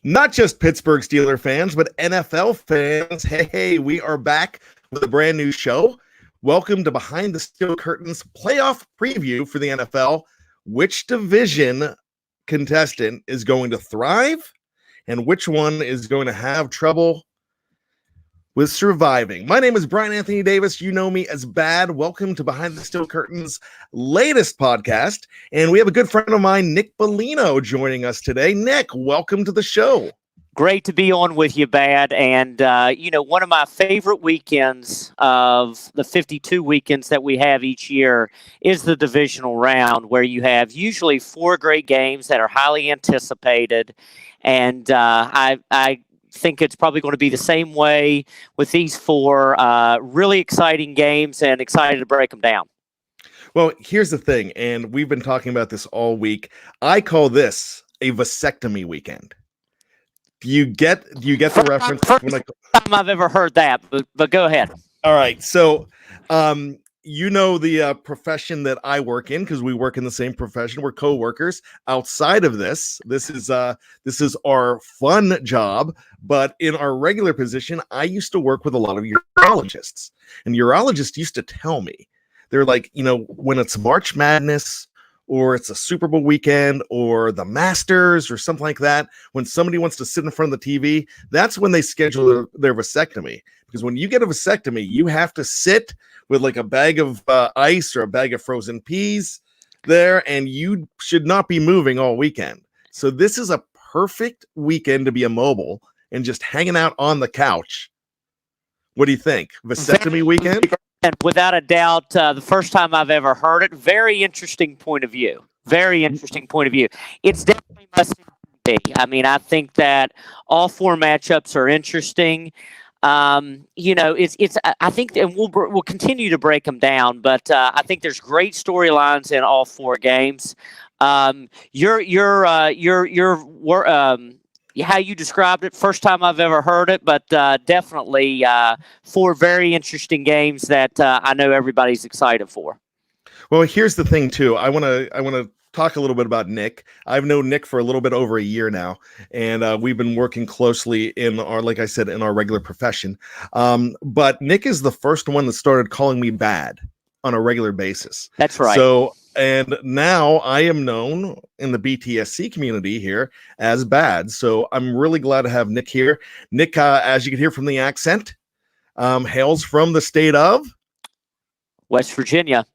Not just Pittsburgh Steelers fans, but NFL fans. Hey, we are back with a brand new show. Welcome to Behind the Steel Curtains playoff preview for the NFL. Which division contestant is going to thrive and which one is going to have trouble with surviving? My name is Bryan Anthony Davis. You know me as Bad. Welcome to Behind the Steel Curtains' latest podcast. And we have a good friend of mine, Nick Bellino, joining us today. Nick, welcome to the show. Great to be on with you, Bad. And, one of my favorite weekends of the 52 weekends that we have each year is the divisional round, where you have usually four great games that are highly anticipated. And I think it's probably going to be the same way with these four really exciting games, and excited to break them down. Well, here's the thing, and we've been talking about this all week. I call this a vasectomy weekend. Do you get the reference? First time I've ever heard that, but go ahead. All right, so the profession that I work in, because we work in the same profession. We're co-workers. Outside of this is our fun job. But in our regular position, I used to work with a lot of urologists, and urologists used to tell me, they're like, when it's March Madness or it's a Super Bowl weekend or the Masters or something like that, when somebody wants to sit in front of the TV, that's when they schedule their vasectomy. Because when you get a vasectomy, you have to sit with like a bag of ice or a bag of frozen peas there, and you should not be moving all weekend. So this is a perfect weekend to be immobile and just hanging out on the couch. What do you think? Vasectomy weekend? And without a doubt, the first time I've ever heard it. Very interesting point of view. Very interesting point of view. It's definitely must be. I mean, I think that all four matchups are interesting. It's. I think, and we'll continue to break them down. But I think there's great storylines in all four games. How you described it, first time I've ever heard it, but definitely four very interesting games that I know everybody's excited for. Well, here's the thing too. I want to talk a little bit about Nick. I've known Nick for a little bit over a year now, and we've been working closely in our regular profession. But Nick is the first one that started calling me Bad on a regular basis. That's right. And now I am known in the BTSC community here as Bad. So I'm really glad to have Nick here. Nick, as you can hear from the accent, hails from the state of West Virginia.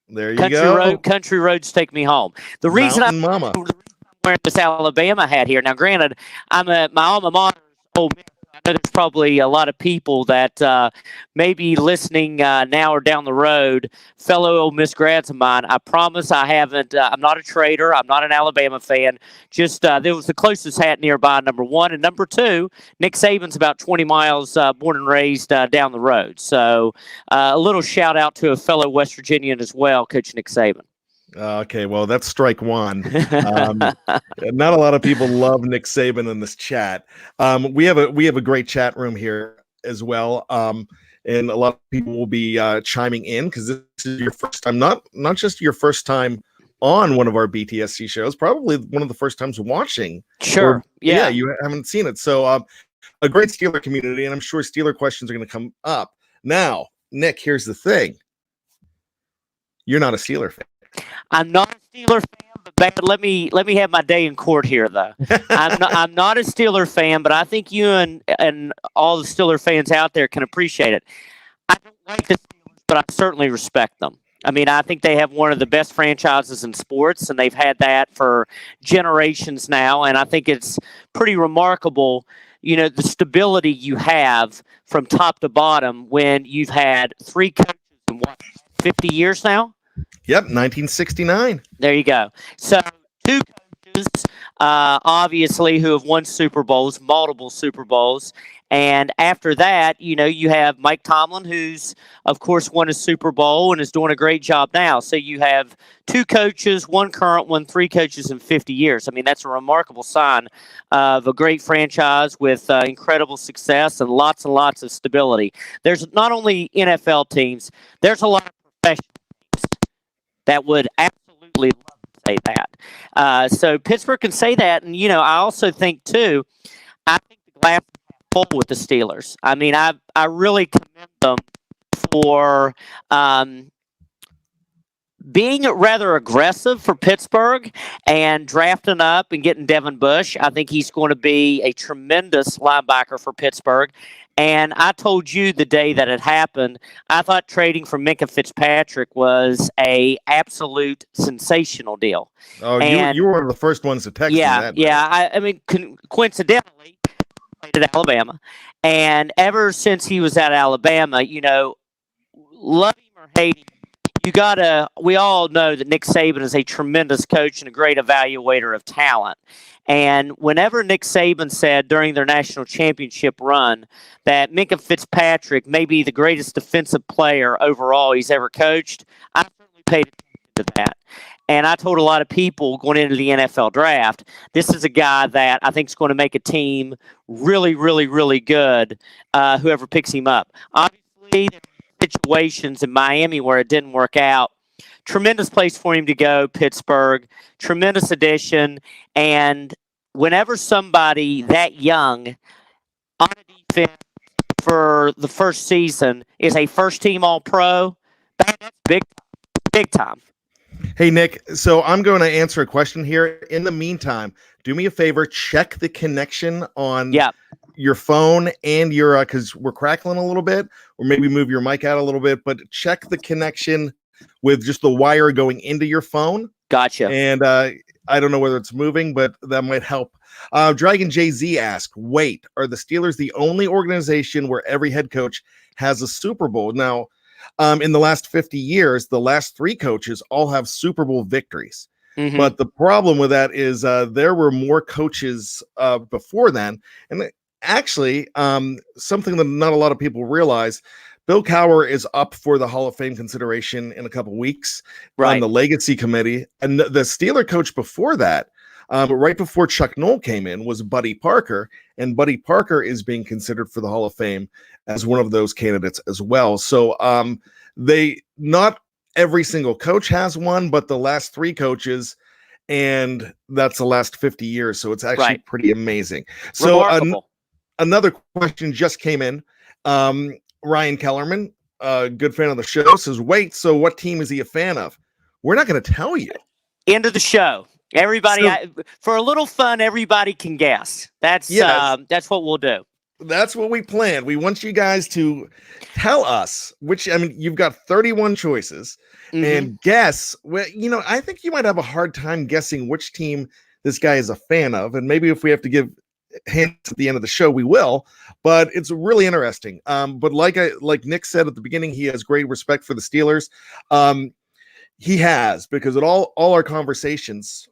There you go. Country roads take me home. The reason I'm wearing this Alabama hat here. Now, granted, my alma mater is Ole Miss. I know there's probably a lot of people that may be listening now or down the road, fellow Ole Miss grads of mine. I promise I haven't. I'm not a traitor. I'm not an Alabama fan. Just there was the closest hat nearby, number one. And number two, Nick Saban's about 20 miles born and raised down the road. So a little shout out to a fellow West Virginian as well, Coach Nick Saban. Okay, well, that's strike one. Not a lot of people love Nick Saban in this chat. We have a great chat room here as well, and a lot of people will be chiming in because this is your first time, not just your first time on one of our BTSC shows, probably one of the first times watching. Sure, yeah, you haven't seen it. So a great Steeler community, and I'm sure Steeler questions are going to come up. Now, Nick, here's the thing. You're not a Steeler fan. I'm not a Steeler fan, but Bad, let me have my day in court here, though. I'm not a Steeler fan, but I think you and all the Steeler fans out there can appreciate it. I don't like the Steelers, but I certainly respect them. I mean, I think they have one of the best franchises in sports, and they've had that for generations now, and I think it's pretty remarkable, the stability you have from top to bottom when you've had three coaches in, 50 years now? Yep, 1969. There you go. So two coaches, obviously, who have won Super Bowls, multiple Super Bowls. And after that, you have Mike Tomlin, who's, of course, won a Super Bowl and is doing a great job now. So you have two coaches, one current one, three coaches in 50 years. I mean, that's a remarkable sign of a great franchise with incredible success and lots of stability. There's not only NFL teams, there's a lot of professional teams that would absolutely love to say that. So Pittsburgh can say that. And, I also think, too, I think the glass is full with the Steelers. I mean, I really commend them for being rather aggressive for Pittsburgh and drafting up and getting Devin Bush. I think he's going to be a tremendous linebacker for Pittsburgh. And I told you the day that it happened, I thought trading for Minkah Fitzpatrick was a absolute sensational deal. Oh, And you were one of the first ones to text me that. yeah. I mean, coincidentally, he played at Alabama, and ever since he was at Alabama, love him or hate him, we all know that Nick Saban is a tremendous coach and a great evaluator of talent. And whenever Nick Saban said during their national championship run that Minkah Fitzpatrick may be the greatest defensive player overall he's ever coached, I certainly paid attention to that. And I told a lot of people going into the NFL draft, this is a guy that I think is going to make a team really, really, really good, whoever picks him up. Obviously, there are situations in Miami where it didn't work out. Tremendous place for him to go, Pittsburgh. Tremendous addition. And whenever somebody that young on a defense for the first season is a first-team All-Pro, that's big time. Hey, Nick, so I'm going to answer a question here. In the meantime, do me a favor, check the connection on your phone and your, because we're crackling a little bit, or maybe move your mic out a little bit, but check the connection with just the wire going into your phone. Gotcha. And I don't know whether it's moving, but that might help. Dragon JZ asked, wait, are the Steelers the only organization where every head coach has a Super Bowl? Now, in the last 50 years, the last 3 coaches all have Super Bowl victories. Mm-hmm. But the problem with that is there were more coaches before then. And actually, something that not a lot of people realize, Bill Cowher is up for the Hall of Fame consideration in a couple weeks on the Legacy Committee. And the Steeler coach before that, right before Chuck Noll came in, was Buddy Parker. And Buddy Parker is being considered for the Hall of Fame as one of those candidates as well. So not every single coach has one, but the last 3 coaches, and that's the last 50 years. So it's actually pretty amazing. So another question just came in. Ryan Kellerman, a good fan of the show, says, wait, so what team is he a fan of? We're not going to tell you. End of the show. Everybody, for a little fun, everybody can guess. That's what we'll do. That's what we planned. We want you guys to tell us you've got 31 choices and guess. Well, I think you might have a hard time guessing which team this guy is a fan of. And maybe if we have to give hints at the end of the show, we will, but it's really interesting. But like Nick said at the beginning, he has great respect for the Steelers. He has, because at all our conversations,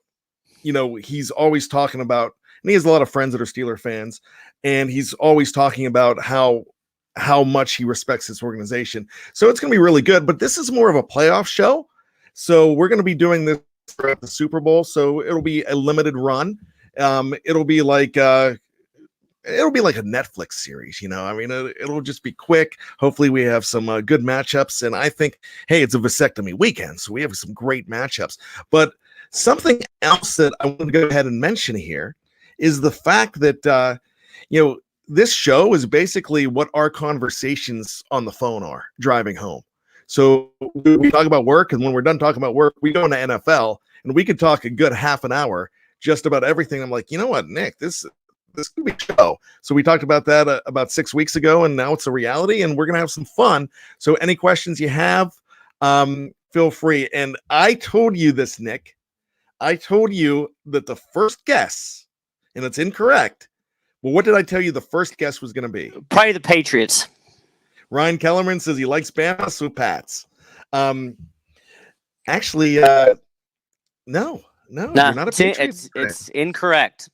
he's always talking about, and he has a lot of friends that are Steeler fans, and he's always talking about how much he respects this organization. So it's going to be really good, but this is more of a playoff show. So we're going to be doing this for the Super Bowl. So it'll be a limited run. It'll be like a Netflix series, it'll just be quick. Hopefully we have some good matchups. And I think, hey, it's a vasectomy weekend, so we have some great matchups. But something else that I want to go ahead and mention here is the fact that, this show is basically what our conversations on the phone are driving home. So we talk about work, and when we're done talking about work, we go into NFL, and we could talk a good half an hour just about everything. I'm like, you know what, Nick, this could be a show. So we talked about that about 6 weeks ago, and now it's a reality, and we're going to have some fun. So any questions you have, feel free. And I told you this, Nick. I told you that the first guess, and it's incorrect, but what did I tell you the first guess was going to be? Probably the Patriots. Ryan Kellerman says he likes Bama, so Pats. Actually, no, you're not a Patriots. It's incorrect.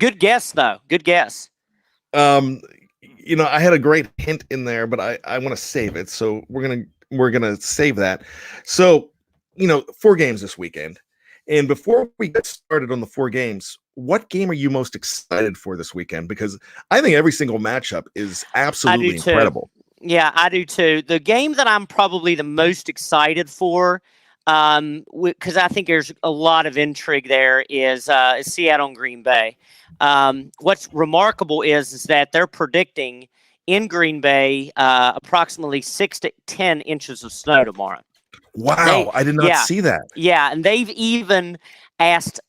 Good guess, though. Good guess. I had a great hint in there, but I want to save it. So we're gonna save that. So, 4 games this weekend. And before we get started on the 4 games, what game are you most excited for this weekend? Because I think every single matchup is absolutely incredible. Yeah, I do too. The game that I'm probably the most excited for, because I think there's a lot of intrigue there, is Seattle and Green Bay. What's remarkable is that they're predicting in Green Bay approximately 6 to 10 inches of snow tomorrow. Wow, I did not see that. Yeah, and they've even asked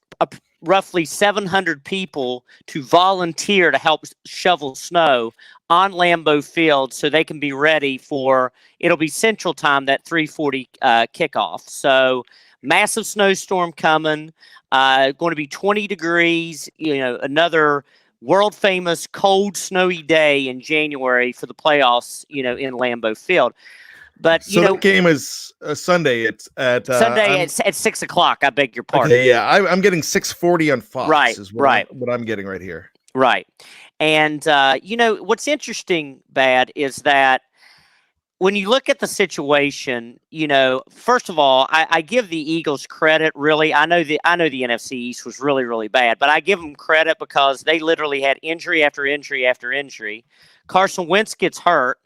roughly 700 people to volunteer to help shovel snow on Lambeau Field so they can be ready for, it'll be Central Time, that 3:40 kickoff. So massive snowstorm coming, going to be 20 degrees, another world famous cold, snowy day in January for the playoffs, in Lambeau Field. But so that game is Sunday. It's at Sunday at 6:00. I beg your pardon. Okay, yeah, I'm getting 6:40 on Fox. Right, is what I'm getting right here. Right, and what's interesting, Bad, is that when you look at the situation, first of all, I give the Eagles credit. Really, I know the NFC East was really, really bad, but I give them credit because they literally had injury after injury after injury. Carson Wentz gets hurt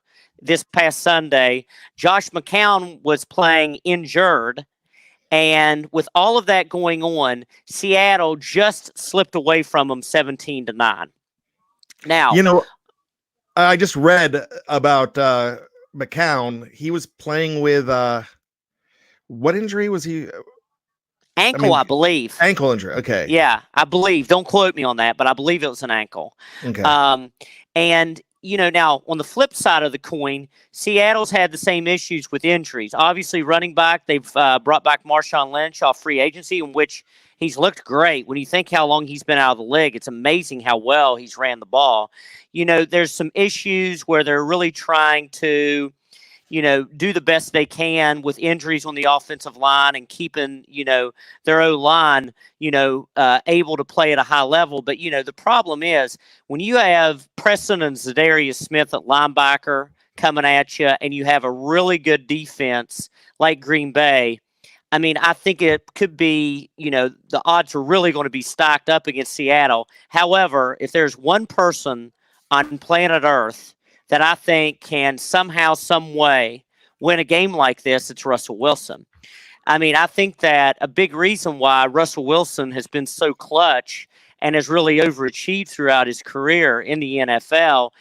this past Sunday. Josh McCown was playing injured. And with all of that going on, Seattle just slipped away from them 17-9. Now, I just read about McCown. He was playing with what injury was he? Ankle, I believe. Ankle injury. Okay. Yeah, I believe. Don't quote me on that, but I believe it was an ankle. Okay. And now on the flip side of the coin, Seattle's had the same issues with injuries. Obviously, running back, they've brought back Marshawn Lynch off free agency, in which he's looked great. When you think how long he's been out of the league, it's amazing how well he's ran the ball. There's some issues where they're really trying to, do the best they can with injuries on the offensive line and keeping, their O-line, able to play at a high level. But, the problem is when you have Preston and Zadarius Smith at linebacker coming at you and you have a really good defense like Green Bay, I think it could be, the odds are really going to be stacked up against Seattle. However, if there's one person on planet Earth that I think can somehow, some way win a game like this, it's Russell Wilson. I think that a big reason why Russell Wilson has been so clutch and has really overachieved throughout his career in the NFL,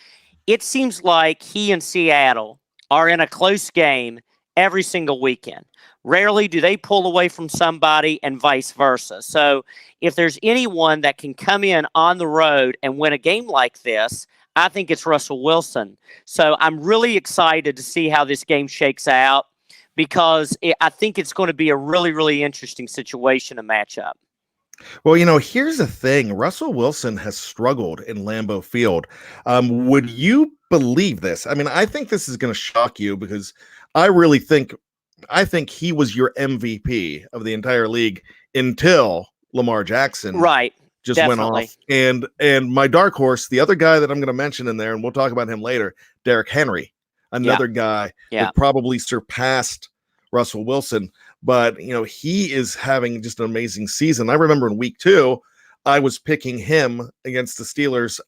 it seems like he and Seattle are in a close game every single weekend. Rarely do they pull away from somebody and vice versa. So if there's anyone that can come in on the road and win a game like this, I think it's Russell Wilson. So I'm really excited to see how this game shakes out because I think it's going to be a really, really interesting situation to match up. Well, here's the thing. Russell Wilson has struggled in Lambeau Field. Would you believe this? I think this is going to shock you because I think he was your MVP of the entire league until Lamar Jackson. Right. Just Definitely. went off. And my dark horse, the other guy that I'm going to mention in there, and we'll talk about him later, Derrick Henry, another guy that probably surpassed Russell Wilson. But, he is having just an amazing season. I remember in week 2, I was picking him against the Steelers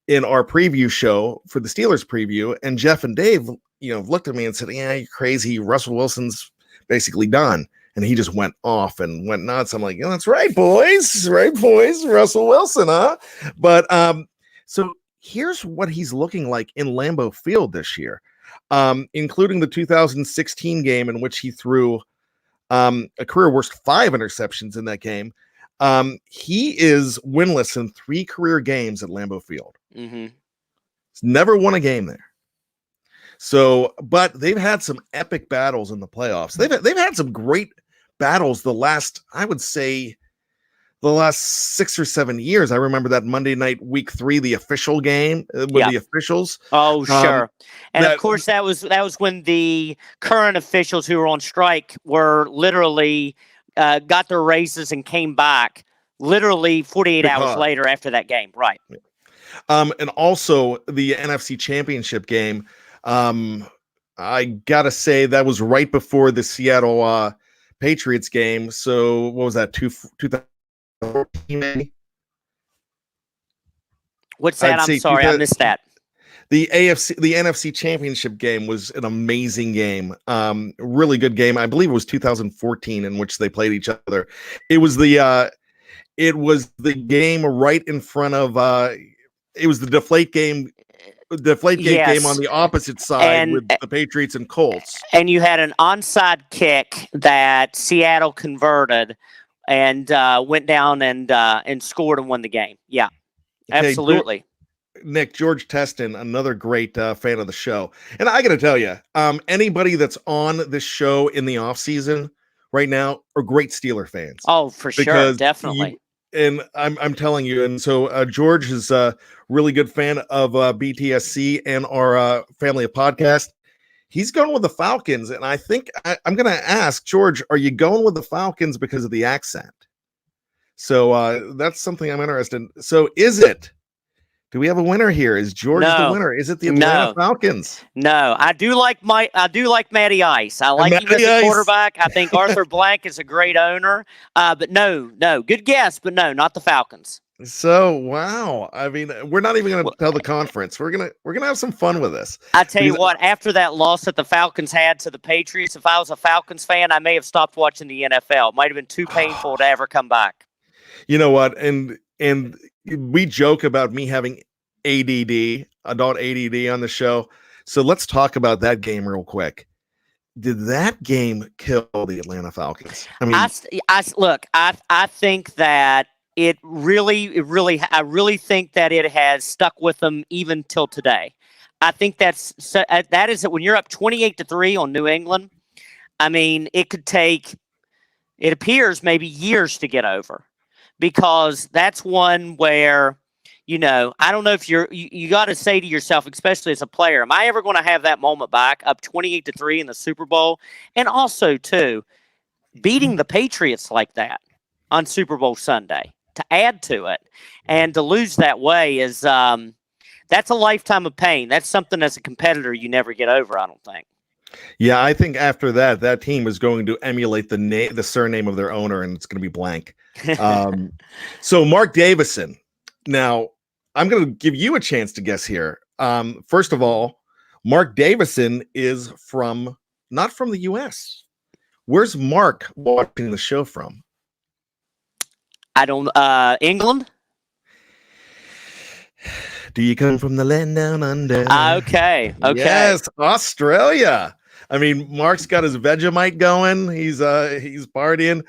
in our preview show for the Steelers preview. And Jeff and Dave, looked at me and said, yeah, you're crazy. Russell Wilson's basically done. And he just went off and went nuts. I'm like, yeah, that's right, boys. Right, boys. Russell Wilson, huh? But so here's what he's looking like in Lambeau Field this year, including the 2016 game in which he threw a career worst 5 interceptions in that game. He is winless in 3 career games at Lambeau Field. Mm-hmm. He's never won a game there. So, but they've had some epic battles in the playoffs. They've had some great battles I would say the last 6 or 7 years. I remember that Monday night week 3, the official game with the officials. Oh, sure. And of course that was when the current officials who were on strike were literally got their raises and came back literally 48 hours later after that game. Right. And also the NFC Championship game. I gotta say that was right before the Seattle Patriots game. So what was that? 2014 maybe? What's that? I'm sorry, I missed that. the NFC Championship game was an amazing game. Really good game. I believe it was 2014 in which they played each other. It was the game right in front of it was the deflate game game on the opposite side with the Patriots and Colts. And you had an onside kick that Seattle converted and went down and scored and won the game. Yeah, absolutely. Nick, George Teston, another great fan of the show. And I got to tell you, anybody that's on this show in the off season right now are great Steeler fans. Oh, for sure. Definitely. And I'm telling you, and so George is a really good fan of BTSC and our family of podcasts. He's going with the Falcons, and I think I'm going to ask George, are you going with the Falcons because of the accent? So that's something I'm interested in. So is it? Do we have a winner here? Is George the winner? Is it the Atlanta Falcons? No, I do like Matty Ice. I like him as a quarterback. I think Arthur Blank is a great owner. But no, good guess, but no, not the Falcons. So wow, I mean, we're not even going to tell the conference. We're gonna have some fun with this. I tell you what, after that loss that the Falcons had to the Patriots, if I was a Falcons fan, I may have stopped watching the NFL. It might have been too painful to ever come back. You know what? And we joke about me having adult ADD on the show. So let's talk about that game real quick. Did that game kill the Atlanta Falcons? I mean, I think that I really think that it has stuck with them even till today. I think that is when you're up 28-3 on New England. I mean, it appears maybe years to get over. Because that's one where, I don't know if you got to say to yourself, especially as a player, am I ever going to have that moment back up 28-3 in the Super Bowl? And also, too, beating the Patriots like that on Super Bowl Sunday to add to it and to lose that way is that's a lifetime of pain. That's something as a competitor you never get over, I don't think. Yeah, I think after that team is going to emulate the surname of their owner, and it's going to be blank. So Mark Davison. Now, I'm going to give you a chance to guess here. First of all, Mark Davison is not from the U.S. Where's Mark watching the show from? I don't. England. Do you come from the land down under? Okay. Yes, Australia. I mean, Mark's got his Vegemite going. He's partying.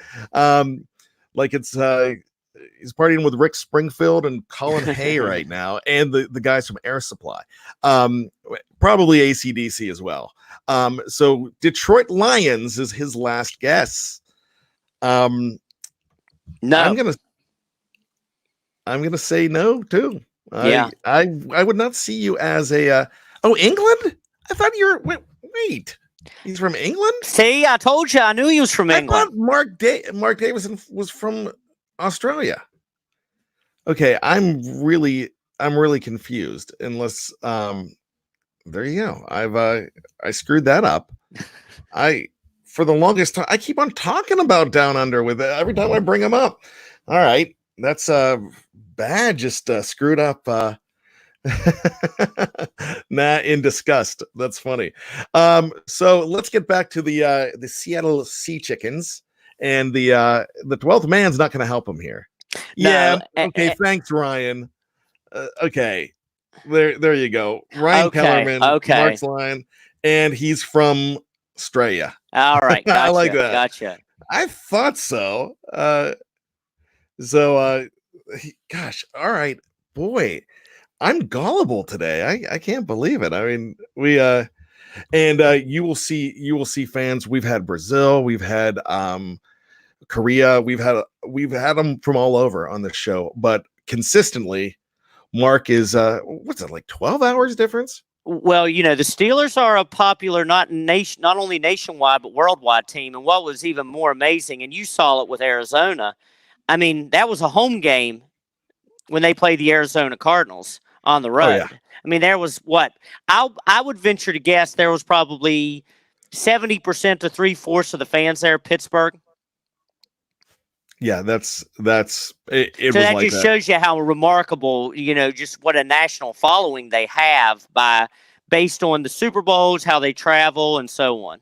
He's partying with Rick Springfield and Colin Hay right now, and the guys from Air Supply. Probably AC/DC as well. So Detroit Lions is his last guess. No, I'm gonna say no too. Yeah, I would not see you as a. England? I thought you were. Wait. He's from England? See, I told you. I knew he was from England. I thought Mark Davison was from Australia. Okay, I'm really confused. Unless, there you go. I screwed that up. For the longest time, I keep on talking about Down Under with every time I bring him up. All right, that's bad. Just screwed up. In disgust. That's funny. So let's get back to the Seattle Sea Chickens, and the 12th man's not going to help him here. Yeah. Okay. Thanks, Ryan. Okay. There you go. Ryan Kellerman. Okay. Mark's line, and he's from Australia. All right. Gotcha, I like that. Gotcha. I thought so. Gosh. All right, boy. I'm gullible today. I can't believe it. I mean, you will see fans. We've had Brazil, we've had Korea, we've had them from all over on the show, but consistently, Mark is what's it, like 12 hours difference? Well, the Steelers are a popular not only nationwide but worldwide team, and what was even more amazing, and you saw it with Arizona. I mean, that was a home game when they played the Arizona Cardinals on the road. Oh, yeah. I mean, there was I would venture to guess there was probably 70% to 3/4 of the fans there at Pittsburgh. Yeah, it So was that like just that. shows you how remarkable, just what a national following they have based on the Super Bowls, how they travel, and so on.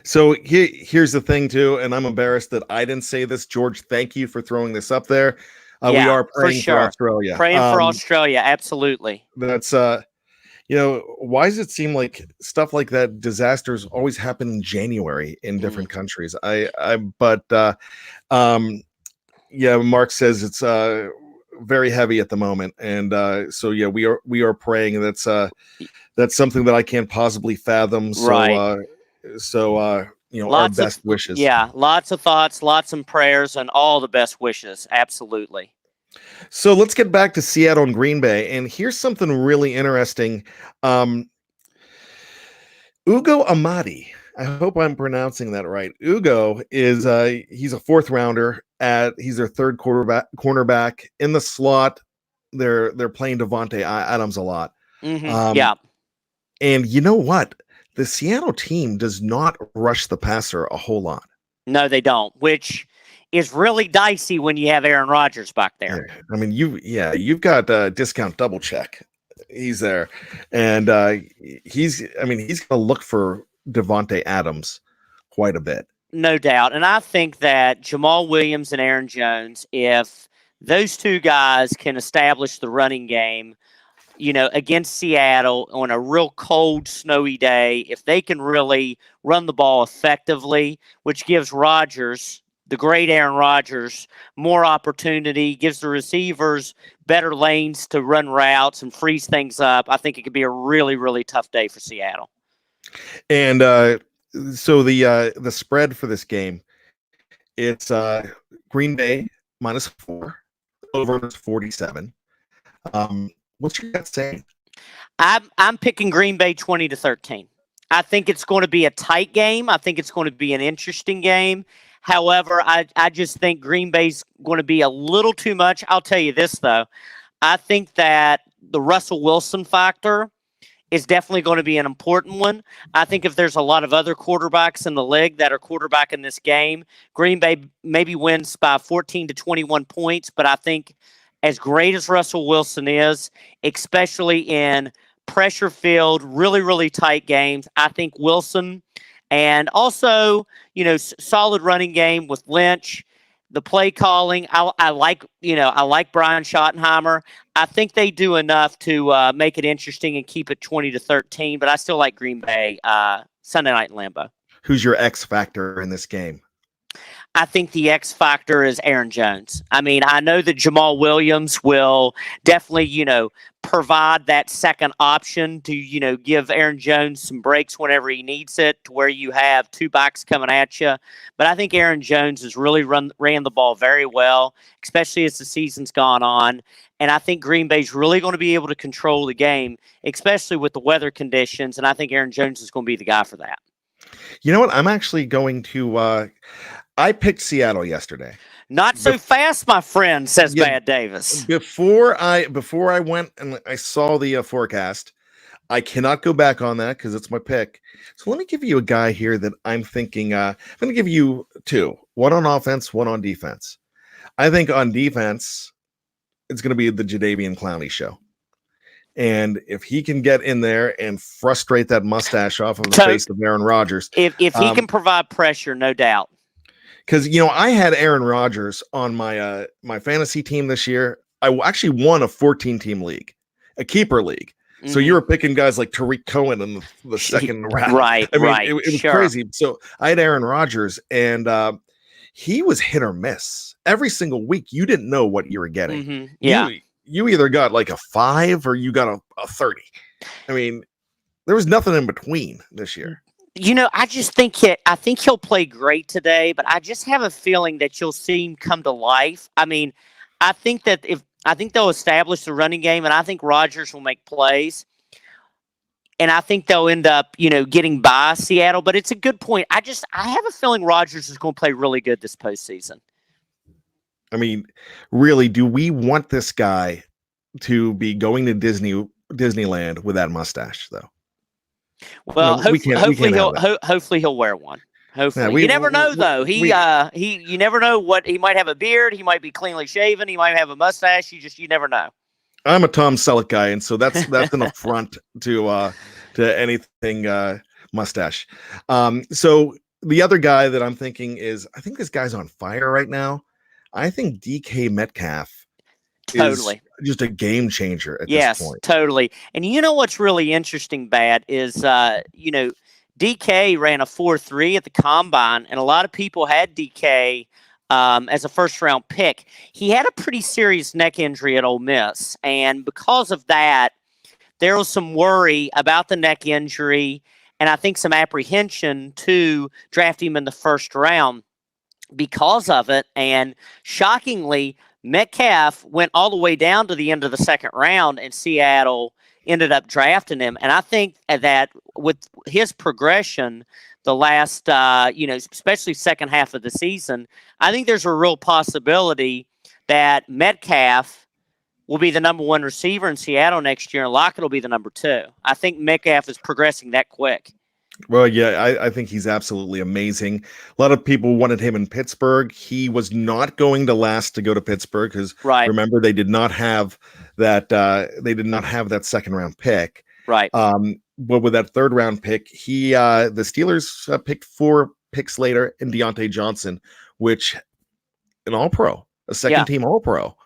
So here's the thing too, and I'm embarrassed that I didn't say this. George, thank you for throwing this up there. We Yeah, are for praying for sure. Australia. Praying for Australia, absolutely. That's why does it seem like stuff like that, disasters always happen in January in different countries? Yeah, Mark says it's very heavy at the moment, and so yeah, we are praying. That's something that I can't possibly fathom. Right. Our best wishes. Lots of thoughts, lots of prayers, and all the best wishes. Absolutely. So let's get back to Seattle and Green Bay, and here's something really interesting. Ugo Amadi. I hope I'm pronouncing that right. Ugo is he's a fourth rounder he's their third cornerback in the slot. They're playing Devontae Adams a lot. Yeah. And you know what? The Seattle team does not rush the passer a whole lot. No, they don't, which is really dicey when you have Aaron Rodgers back there. I mean, you've got discount double check. He's there, and he's going to look for Devontae Adams quite a bit. No doubt. And I think that Jamal Williams and Aaron Jones, if those two guys can establish the running game, against Seattle on a real cold, snowy day, if they can really run the ball effectively, which gives Rodgers, the great Aaron Rodgers, more opportunity, gives the receivers better lanes to run routes and freeze things up, I think it could be a really, really tough day for Seattle. And so the spread for this game, it's Green Bay -4, over is 47. What's your gut saying? I'm picking Green Bay 20-13. I think it's going to be a tight game. I think it's going to be an interesting game. However, I just think Green Bay's going to be a little too much. I'll tell you this, though. I think that the Russell Wilson factor is definitely going to be an important one. I think if there's a lot of other quarterbacks in the league that are quarterbacking this game, Green Bay maybe wins by 14 to 21 points, but I think as great as Russell Wilson is, especially in pressure-filled, really, really tight games, I think Wilson and also, solid running game with Lynch, the play calling. I like Brian Schottenheimer. I think they do enough to make it interesting and keep it 20-13, but I still like Green Bay Sunday night in Lambeau. Who's your X factor in this game? I think the X factor is Aaron Jones. I mean, I know that Jamal Williams will definitely, provide that second option to, give Aaron Jones some breaks whenever he needs it, to where you have two backs coming at you. But I think Aaron Jones has really ran the ball very well, especially as the season's gone on. And I think Green Bay's really going to be able to control the game, especially with the weather conditions. And I think Aaron Jones is going to be the guy for that. You know what? I'm actually going to I picked Seattle yesterday. Not so fast, my friend, says Bad Davis. Before I went and I saw the forecast, I cannot go back on that because it's my pick. So let me give you a guy here that I'm thinking. I'm going to give you two: one on offense, one on defense. I think on defense, it's going to be the Jadeveon Clowney show. And if he can get in there and frustrate that mustache off of the face of Aaron Rodgers, if he can provide pressure, no doubt. Because I had Aaron Rodgers on my my fantasy team this year. I actually won a 14-team league, a keeper league. Mm-hmm. So you were picking guys like Tariq Cohen in the second round, right? I mean, right. It was crazy. So I had Aaron Rodgers, and he was hit or miss every single week. You didn't know what you were getting. Mm-hmm. Yeah, you either got like a 5 or you got a 30. I mean, there was nothing in between this year. I just think he'll play great today, but I just have a feeling that you'll see him come to life. I mean, I think they'll establish the running game, and I think Rodgers will make plays, and I think they'll end up, getting by Seattle. But it's a good point. I have a feeling Rodgers is going to play really good this postseason. I mean, really, do we want this guy to be going to Disneyland with that mustache, though? Well, hopefully he'll wear one. Hopefully, you never know though. You never know what he might have a beard. He might be cleanly shaven. He might have a mustache. You never know. I'm a Tom Selleck guy, and so that's an affront to anything mustache. So the other guy that I'm thinking is, I think this guy's on fire right now. I think DK Metcalf is just a game changer at this point. Yes, totally. And you know what's really interesting, Bad, is DK ran a 4.3 at the combine, and a lot of people had DK as a first-round pick. He had a pretty serious neck injury at Ole Miss, and because of that, there was some worry about the neck injury, and I think some apprehension to draft him in the first round because of it. And shockingly, Metcalf went all the way down to the end of the second round, and Seattle ended up drafting him. And I think that with his progression the last, especially second half of the season, I think there's a real possibility that Metcalf will be the number one receiver in Seattle next year, and Lockett will be the number 2. I think Metcalf is progressing that quick. Well, yeah, I think he's absolutely amazing. A lot of people wanted him in Pittsburgh. He was not going to last to go to Pittsburgh because remember, they did not have that. They did not have that second round pick. Right. But with that third round pick, the Steelers picked 4 picks later in Deontay Johnson, which an All Pro, a second team All Pro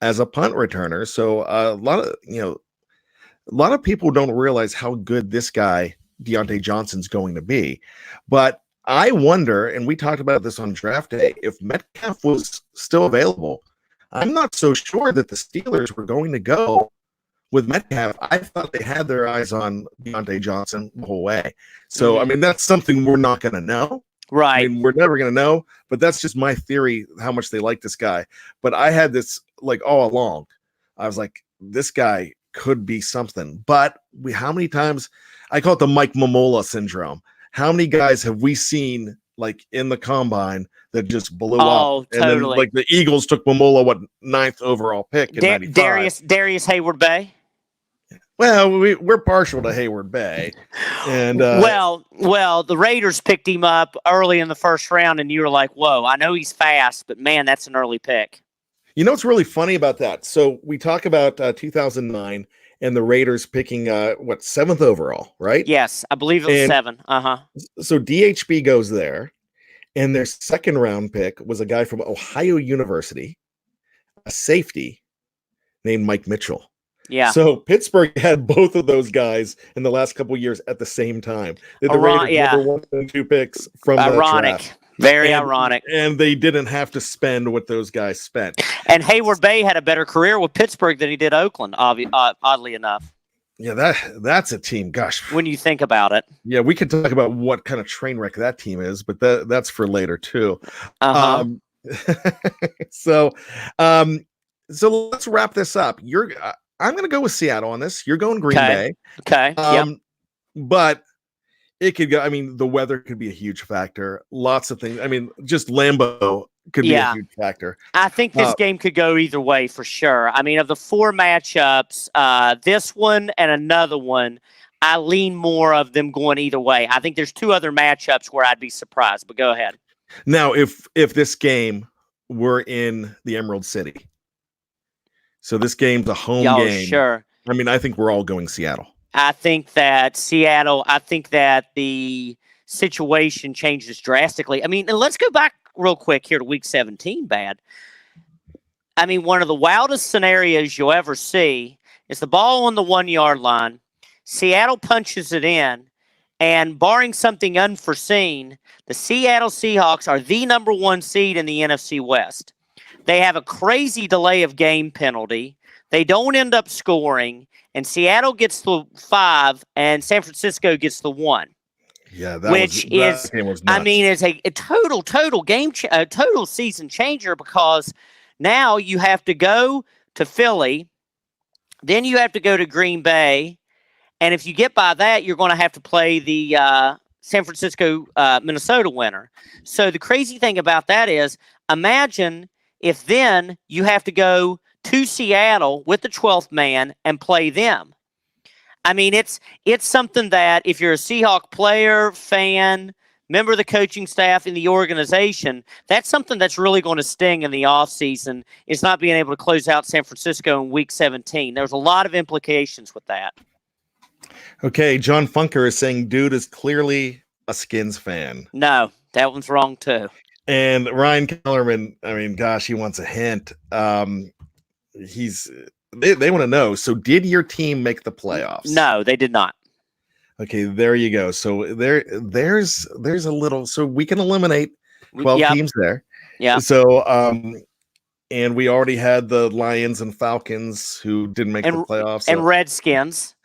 as a punt returner. So a lot of people don't realize how good this guy Deontay Johnson's going to be. But I wonder, and we talked about this on draft day, if Metcalf was still available. I'm not so sure that the Steelers were going to go with Metcalf. I thought they had their eyes on Deontay Johnson the whole way. So, I mean, that's something we're not going to know. Right. I mean, we're never going to know, but that's just my theory, how much they like this guy. But I had this all along. I was like, this guy could be something. But how many times, I call it the Mike Momola syndrome. How many guys have we seen in the combine that just blew up? Totally. And then the Eagles took Momola, 9th overall pick in 95. Darius Hayward-Bay. Well, we're partial to Hayward Bay, and well, the Raiders picked him up early in the first round, and you were like, "Whoa, I know he's fast, but man, that's an early pick." You know what's really funny about that? So we talk about 2009 and the Raiders picking 7th overall, right? Yes, I believe it was 7. So DHB goes there, and their second round pick was a guy from Ohio University, a safety named Mike Mitchell. Yeah. So Pittsburgh had both of those guys in the last couple of years at the same time. The Raiders number 1 and 2 picks from the draft. Very ironic. And they didn't have to spend what those guys spent. And Hayward Bay had a better career with Pittsburgh than he did Oakland, oddly enough. Yeah, that's a team. Gosh. When you think about it. Yeah, we could talk about what kind of train wreck that team is, but that's for later too. So let's wrap this up. I'm going to go with Seattle on this. You're going Green Bay. Okay. But it could go. I mean, the weather could be a huge factor. Lots of things. I mean, just Lambeau could be a huge factor. I think this game could go either way for sure. I mean, of the 4 matchups, this one and another one, I lean more of them going either way. I think there's 2 other matchups where I'd be surprised, but go ahead. Now, if this game were in the Emerald City, so this game's a home game. Sure. I mean, I think we're all going Seattle. I think that the situation changes drastically. I mean, and let's go back real quick here to week 17, Bad. I mean, one of the wildest scenarios you'll ever see is the ball on the 1-yard line. Seattle punches it in, and barring something unforeseen, the Seattle Seahawks are the number 1 seed in the NFC West. They have a crazy delay of game penalty. They don't end up scoring, and Seattle gets the 5, and San Francisco gets the 1. Yeah, that game was nuts. I mean, it's a total season changer, because now you have to go to Philly, then you have to go to Green Bay, and if you get by that, you're going to have to play the San Francisco Minnesota winner. So the crazy thing about that is, imagine if then you have to go to Seattle with the 12th man and play them. I mean, it's something that if you're a Seahawk player, fan, member of the coaching staff in the organization. That's something that's really going to sting in the offseason, is not being able to close out San Francisco in week 17. There's a lot of implications with that. Okay, John Funker is saying dude is clearly a Skins fan. No, that one's wrong too. And Ryan Kellerman, I mean, gosh, he wants a hint. They want to know. So, did your team make the playoffs? No, they did not. Okay, there you go. So there's a little. So we can eliminate 12 teams there. Yeah. So and we already had the Lions and Falcons who didn't make the playoffs, and Redskins.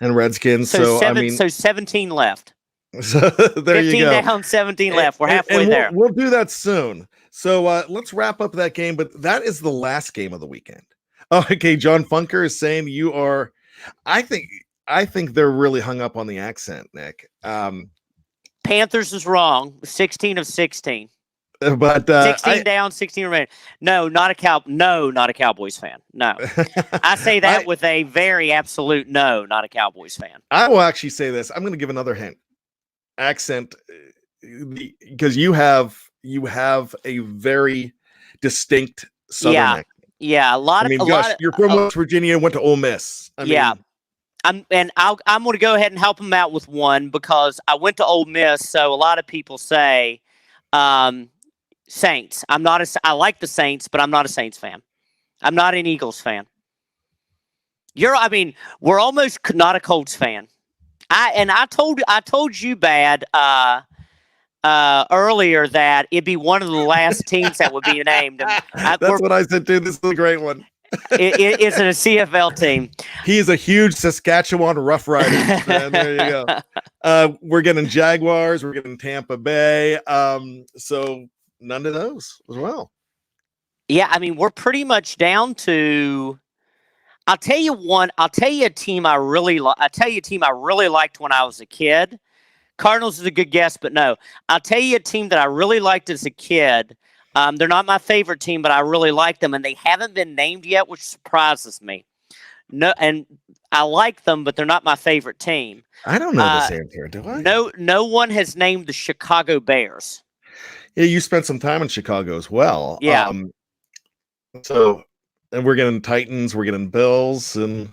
So I mean, so 17 left. So there you go. 15 down, 17 left. We're halfway there. We'll do that soon. So let's wrap up that game. But that is the last game of the weekend. Oh, okay. John Funker is saying you are. I think they're really hung up on the accent, Nick. Panthers is wrong. 16 of 16. But 16 down, 16 remaining. No, not a Cowboys fan. No. I say that with a very absolute no, not a Cowboys fan. I will actually say this. I'm going to give another hint. Accent, because you have a very distinct Southern accent. Yeah, you're from West Virginia, went to Ole Miss. I mean, I'm going to go ahead and help him out with one, because I went to Ole Miss, so a lot of people say Saints. I like the Saints, but I'm not a Saints fan. I'm not an Eagles fan. We're almost not a Colts fan. I told you bad earlier that it'd be one of the last teams that would be named. That's what I said too. This is a great one. It's a CFL team. He is a huge Saskatchewan Roughriders fan. There you go. We're getting Jaguars. We're getting Tampa Bay. So none of those as well. Yeah, I mean, we're pretty much down to. I'll tell you a team I really liked when I was a kid. Cardinals is a good guess, but no. I'll tell you a team that I really liked as a kid. They're not my favorite team, but I really like them, and they haven't been named yet, which surprises me. No, and I like them, but they're not my favorite team. I don't know this answer, do I? No one has named the Chicago Bears. Yeah, you spent some time in Chicago as well. Yeah. And we're getting Titans, we're getting Bills, and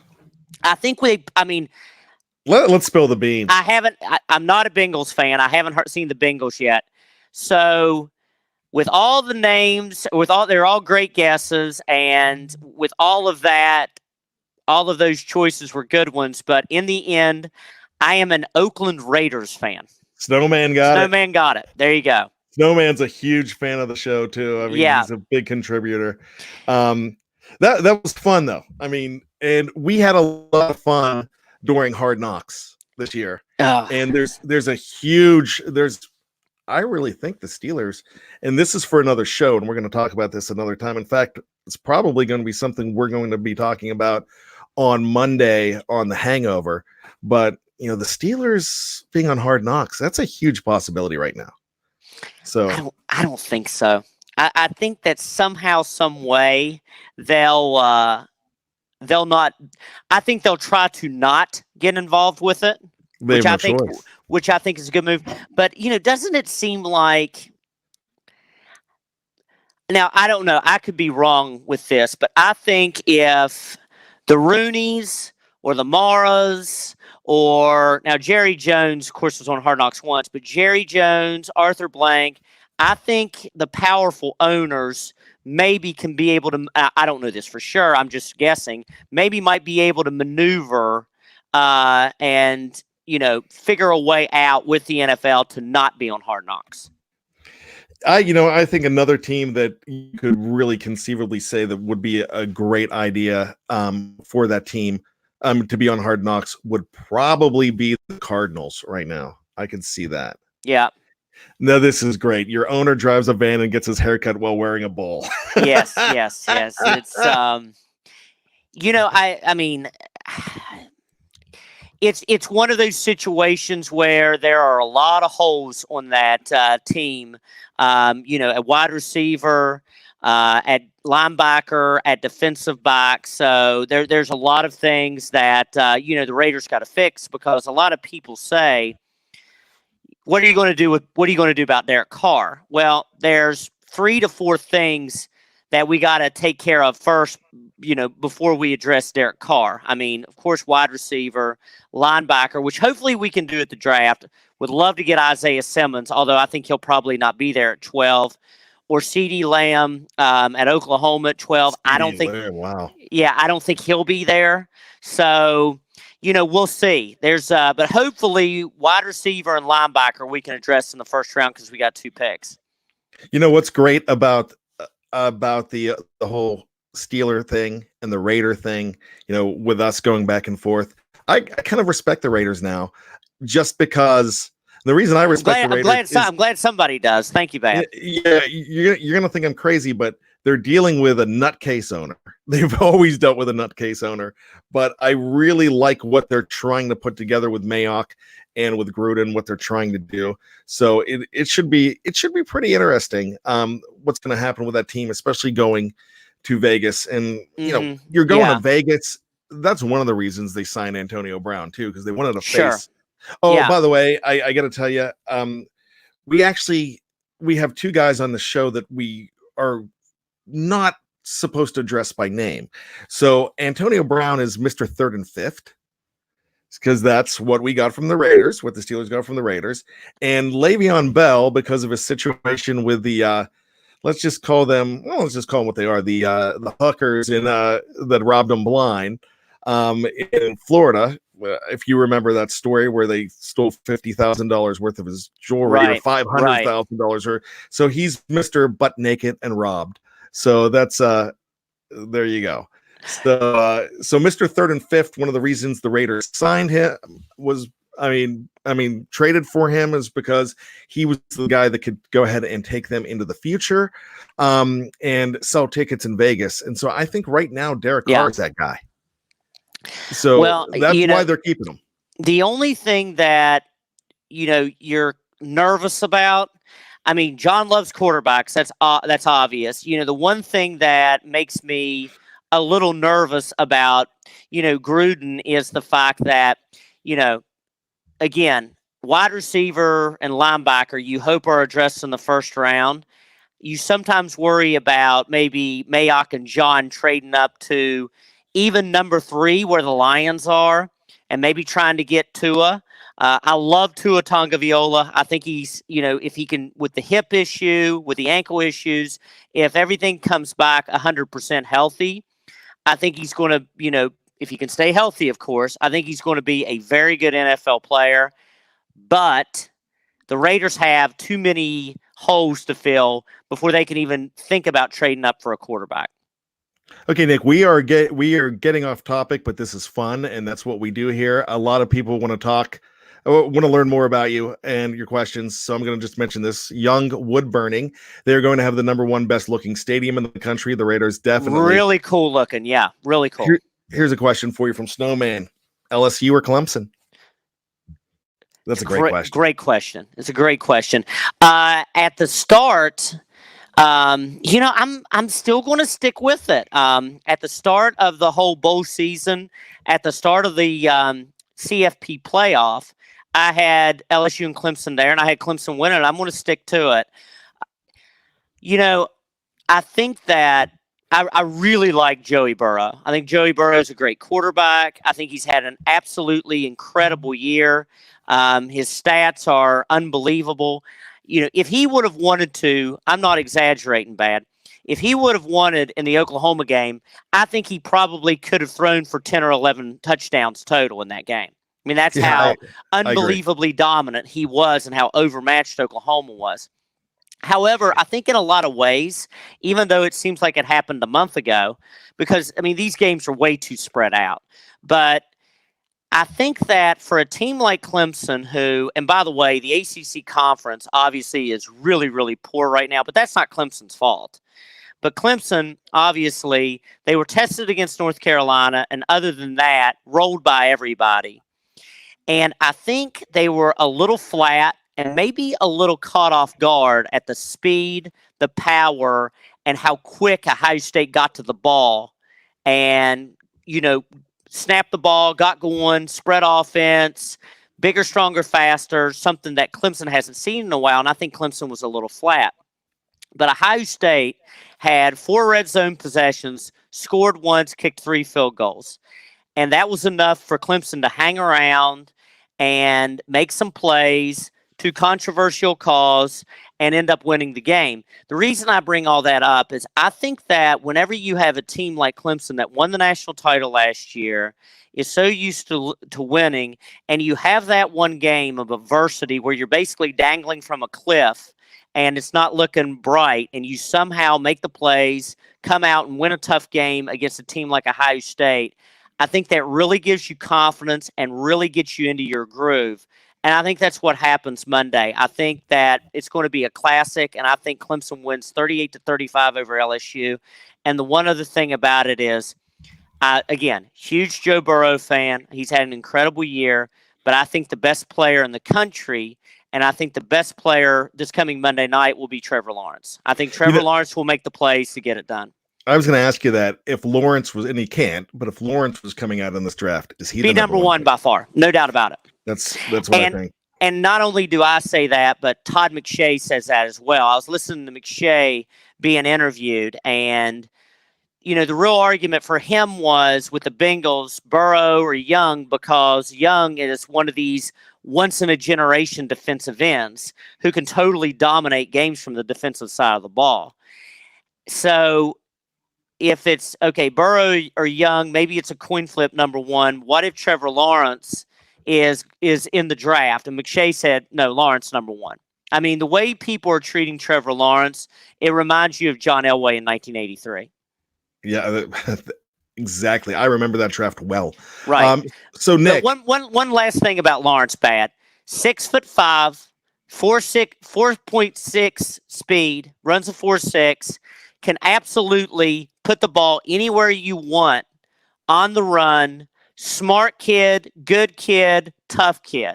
I think let's spill the beans. I'm not a Bengals fan. I haven't seen the Bengals yet. So with all the names, they're all great guesses, and with all of that, all of those choices were good ones. But in the end, I am an Oakland Raiders fan. Snowman got it. There you go. Snowman's a huge fan of the show too. I mean, he's a big contributor. That was fun though. I mean, and we had a lot of fun during Hard Knocks this year. And I really think the Steelers, and this is for another show, and we're going to talk about this another time. In fact, it's probably going to be something we're going to be talking about on Monday on The Hangover. But, the Steelers being on Hard Knocks, that's a huge possibility right now. So I don't think so. I think that somehow, some way, they'll not. I think they'll try to not get involved with it, which I think is a good move. But doesn't it seem like? Now I don't know. I could be wrong with this, but I think if the Rooneys or the Maras or now Jerry Jones, of course, was on Hard Knocks once, but Jerry Jones, Arthur Blank. I think the powerful owners maybe can be able to, I don't know this for sure, I'm just guessing, maybe might be able to maneuver and, figure a way out with the NFL to not be on Hard Knocks. I think another team that you could really conceivably say that would be a great idea for that team to be on Hard Knocks would probably be the Cardinals right now. I can see that. Yeah. No, this is great. Your owner drives a van and gets his haircut while wearing a bowl. Yes. It's it's one of those situations where there are a lot of holes on that team. At wide receiver, at linebacker, at defensive back. So there's a lot of things that the Raiders got to fix, because a lot of people say, what are you going to do about Derek Carr? Well, there's 3 to 4 things that we got to take care of first, before we address Derek Carr. I mean, of course, wide receiver, linebacker, which hopefully we can do at the draft. Would love to get Isaiah Simmons, although I think he'll probably not be there at 12. Or CeeDee Lamb at Oklahoma at 12. I don't think. Wow. Yeah, I don't think he'll be there. So, we'll see. But hopefully, wide receiver and linebacker we can address in the first round because we got 2 picks. What's great about the whole Steeler thing and the Raider thing, with us going back and forth, I kind of respect the Raiders now, just because the reason I respect the Raiders I'm glad somebody does. Thank you, Van. Yeah, you're gonna think I'm crazy, but they're dealing with a nutcase owner. They've always dealt with a nutcase owner, but I really like what they're trying to put together with Mayock and with Gruden, what they're trying to do. So it should be pretty interesting. What's going to happen with that team, especially going to Vegas, and you're going to Vegas. That's one of the reasons they signed Antonio Brown too, because they wanted a face. Oh, by the way, I got to tell you, we have 2 guys on the show that we are not supposed to address by name. So Antonio Brown is Mr. Third and Fifth, because that's what we got from the Raiders, what the Steelers got from the Raiders. And Le'Veon Bell, because of his situation with the let's just call them what they are, the hookers that robbed him blind in Florida. If you remember that story where they stole $50,000 worth of his jewelry, or $500,000, or so he's Mr. Butt Naked and robbed. So that's there you go. So Mr. Third and Fifth, one of the reasons the Raiders signed him was, traded for him, is because he was the guy that could go ahead and take them into the future, and sell tickets in Vegas. And so I think right now Derek Carr is that guy. So that's why they're keeping him. The only thing that you're nervous about, John loves quarterbacks. That's obvious. The one thing that makes me a little nervous about, Gruden is the fact that, again, wide receiver and linebacker, you hope are addressed in the first round. You sometimes worry about maybe Mayock and John trading up to even number 3 where the Lions are, and maybe trying to get Tua. I love Tua Tagovailoa. I think he's, if he can, with the hip issue, with the ankle issues, if everything comes back 100% healthy, I think he's going to, if he can stay healthy, of course, I think he's going to be a very good NFL player. But the Raiders have too many holes to fill before they can even think about trading up for a quarterback. Okay, Nick, we are getting off topic, but this is fun, and that's what we do here. A lot of people want to learn more about you and your questions, so I'm going to just mention this. Young Wood Burning, they're going to have the number 1 best looking stadium in the country. The Raiders definitely. Really cool looking, yeah, really cool. Here's a question for you from Snowman. LSU or Clemson? That's a great question. Great question. It's a great question. At the start, I'm still going to stick with it. At the start of the whole bowl season, at the start of the CFP playoff, I had LSU and Clemson there, and I had Clemson winning. I'm going to stick to it. I think that I really like Joey Burrow. I think Joey Burrow is a great quarterback. I think he's had an absolutely incredible year. His stats are unbelievable. If he would have wanted to, I'm not exaggerating bad. If he would have wanted in the Oklahoma game, I think he probably could have thrown for 10 or 11 touchdowns total in that game. That's how unbelievably dominant he was and how overmatched Oklahoma was. However, I think in a lot of ways, even though it seems like it happened a month ago, because, these games are way too spread out. But I think that for a team like Clemson, who, and by the way, the ACC conference obviously is really, really poor right now, but that's not Clemson's fault. But Clemson, obviously, they were tested against North Carolina, and other than that, rolled by everybody. And I think they were a little flat and maybe a little caught off guard at the speed, the power, and how quick Ohio State got to the ball and, snapped the ball, got going, spread offense, bigger, stronger, faster, something that Clemson hasn't seen in a while, and I think Clemson was a little flat. But Ohio State had 4 red zone possessions, scored once, kicked 3 field goals. And that was enough for Clemson to hang around and make some plays, 2 controversial calls, and end up winning the game. The reason I bring all that up is I think that whenever you have a team like Clemson that won the national title last year, is so used to winning, and you have that one game of adversity where you're basically dangling from a cliff and it's not looking bright, and you somehow make the plays, come out and win a tough game against a team like Ohio State, I think that really gives you confidence and really gets you into your groove. And I think that's what happens Monday. I think that it's going to be a classic, and I think Clemson wins 38-35 over LSU. And the one other thing about it is, again, huge Joe Burrow fan. He's had an incredible year, but I think the best player in the country, and I think the best player this coming Monday night will be Trevor Lawrence. I think Trevor Lawrence will make the plays to get it done. I was going to ask you that if Lawrence was, and he can't, but if Lawrence was coming out in this draft, is he be the number one by far? No doubt about it. That's what I think. And not only do I say that, but Todd McShay says that as well. I was listening to McShay being interviewed, and the real argument for him was with the Bengals, Burrow or Young, because Young is one of these once-in-a-generation defensive ends who can totally dominate games from the defensive side of the ball. So if it's, okay, Burrow or Young, maybe it's a coin flip number one. What if Trevor Lawrence is in the draft? And McShay said, no, Lawrence number one. I mean, the way people are treating Trevor Lawrence, it reminds you of John Elway in 1983. Yeah, exactly. I remember that draft well. Right. So Nick, one last thing about Lawrence, Bad. 6'5", 4.6 speed, runs a 4.6, can absolutely put the ball anywhere you want on the run. Smart kid, good kid, tough kid.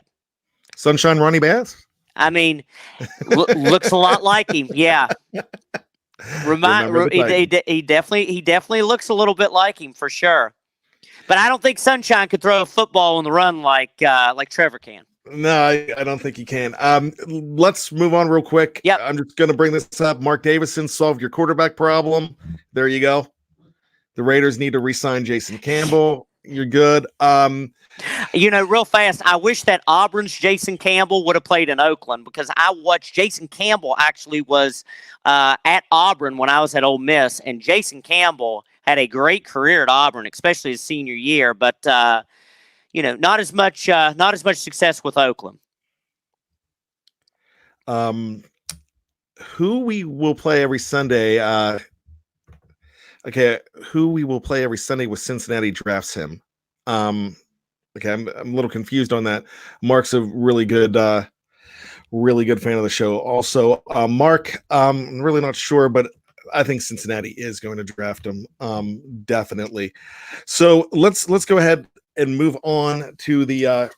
Sunshine Ronnie Bass? I mean, looks a lot like him. Yeah. He definitely looks a little bit like him for sure. But I don't think Sunshine could throw a football on the run like Trevor can. No, I don't think he can. Let's move on real quick. Yep. I'm just going to bring this up. Mark Davison solved your quarterback problem. There you go. The Raiders need to re-sign Jason Campbell. You're good. Real fast, I wish that Auburn's Jason Campbell would have played in Oakland, because I watched Jason Campbell actually was at Auburn when I was at Ole Miss, and Jason Campbell had a great career at Auburn, especially his senior year, but not as much success with Oakland. Who we will play every Sunday? Who we will play every Sunday with Cincinnati drafts him. I'm a little confused on that. Mark's a really good fan of the show. Also, Mark, I'm really not sure, but I think Cincinnati is going to draft him. Definitely. So let's go ahead and move on to the.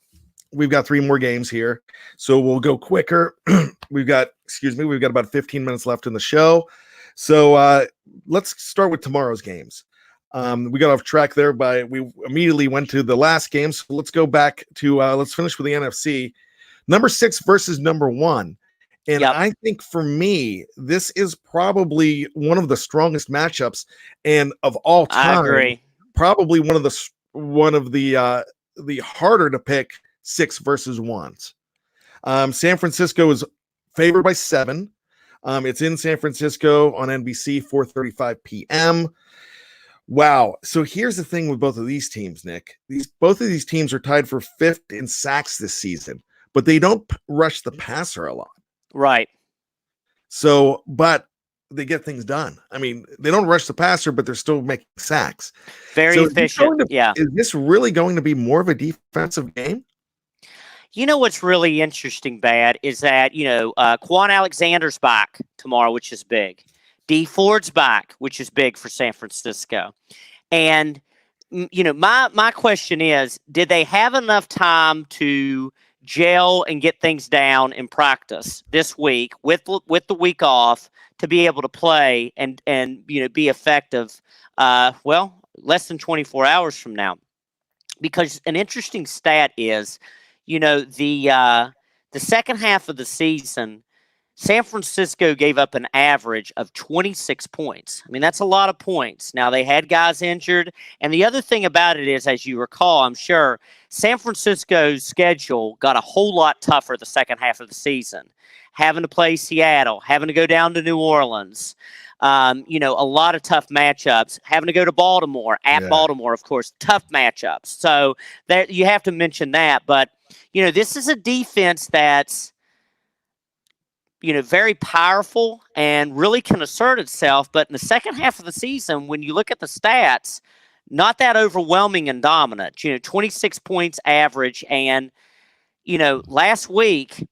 We've got 3 more games here, so we'll go quicker. We've got about 15 minutes left in the show. So let's start with tomorrow's games. We got off track there we immediately went to the last game. So let's go back to let's finish with the NFC. Number 6 versus number 1. And yep. I think for me, this is probably one of the strongest matchups and of all time. I agree. Probably one of the harder to pick 6 versus 1s. San Francisco is favored by 7. It's in San Francisco on NBC, 4:35 p.m. Wow. So here's the thing with both of these teams, Nick. Both of these teams are tied for 5th in sacks this season, but they don't rush the passer a lot. Right. So, but they get things done. I mean, they don't rush the passer, but they're still making sacks. Very efficient. Is this really going to be more of a defensive game? What's really interesting, Bad, is that, Quan Alexander's back tomorrow, which is big. Dee Ford's back, which is big for San Francisco. And, my question is, did they have enough time to gel and get things down in practice this week with the week off to be able to play and be effective, less than 24 hours from now? Because an interesting stat is, the second half of the season, San Francisco gave up an average of 26 points. I mean, that's a lot of points. Now, they had guys injured. And the other thing about it is, as you recall, I'm sure, San Francisco's schedule got a whole lot tougher the second half of the season. Having to play Seattle, having to go down to New Orleans, a lot of tough matchups. Having to go to Baltimore, Baltimore, of course, tough matchups. So you have to mention that. But, this is a defense that's, very powerful and really can assert itself. But in the second half of the season, when you look at the stats, not that overwhelming and dominant, 26 points average. And, last week,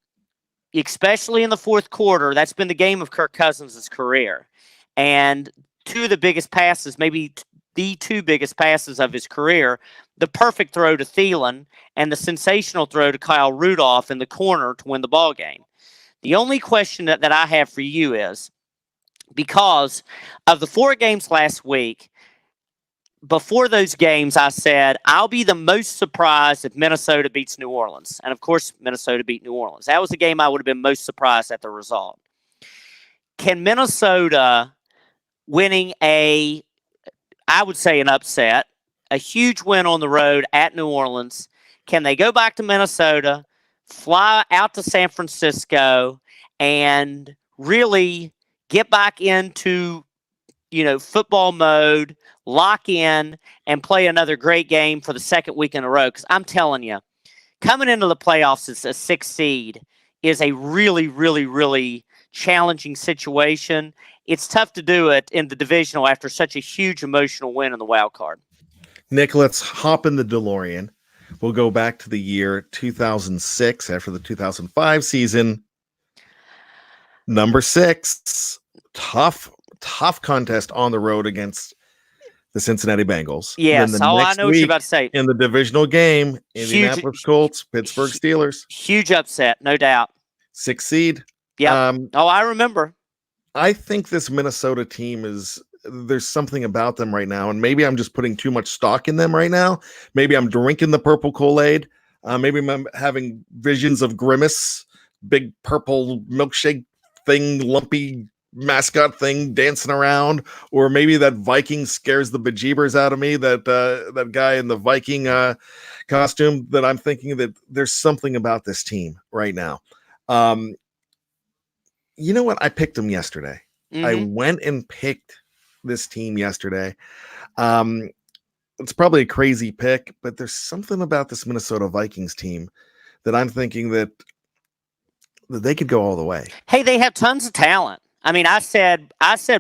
especially in the fourth quarter, that's been the game of Kirk Cousins' career. And two of the biggest passes, maybe the two biggest passes of his career, the perfect throw to Thielen and the sensational throw to Kyle Rudolph in the corner to win the ball game. The only question that I have for you is, because of the 4 games last week, before those games, I said, I'll be the most surprised if Minnesota beats New Orleans. And, of course, Minnesota beat New Orleans. That was the game I would have been most surprised at the result. Can Minnesota winning I would say an upset, a huge win on the road at New Orleans, can they go back to Minnesota, fly out to San Francisco, and really get back into, football mode, lock in, and play another great game for the second week in a row? Because I'm telling you, coming into the playoffs as a 6th seed is a really, really, really challenging situation. It's tough to do it in the divisional after such a huge emotional win in the wild card. Nick, let's hop in the DeLorean. We'll go back to the year 2006 after the 2005 season. Number 6, tough contest on the road against the Cincinnati Bengals. Yes, I know what you're about to say. In the divisional game, Indianapolis Colts, Pittsburgh Steelers. Huge upset, no doubt. 6th seed. Yeah. I remember. I think this Minnesota team there's something about them right now, and maybe I'm just putting too much stock in them right now. Maybe I'm drinking the purple Kool-Aid. Maybe I'm having visions of Grimace, big purple milkshake thing, lumpy mascot thing dancing around, or maybe that Viking scares the bejeebers out of me, that guy in the Viking costume, that I'm thinking that there's something about this team right now. You know what? I picked them yesterday. Mm-hmm. I went and picked this team yesterday. It's probably a crazy pick, but there's something about this Minnesota Vikings team that I'm thinking that they could go all the way. Hey, they have tons of talent. I mean, I said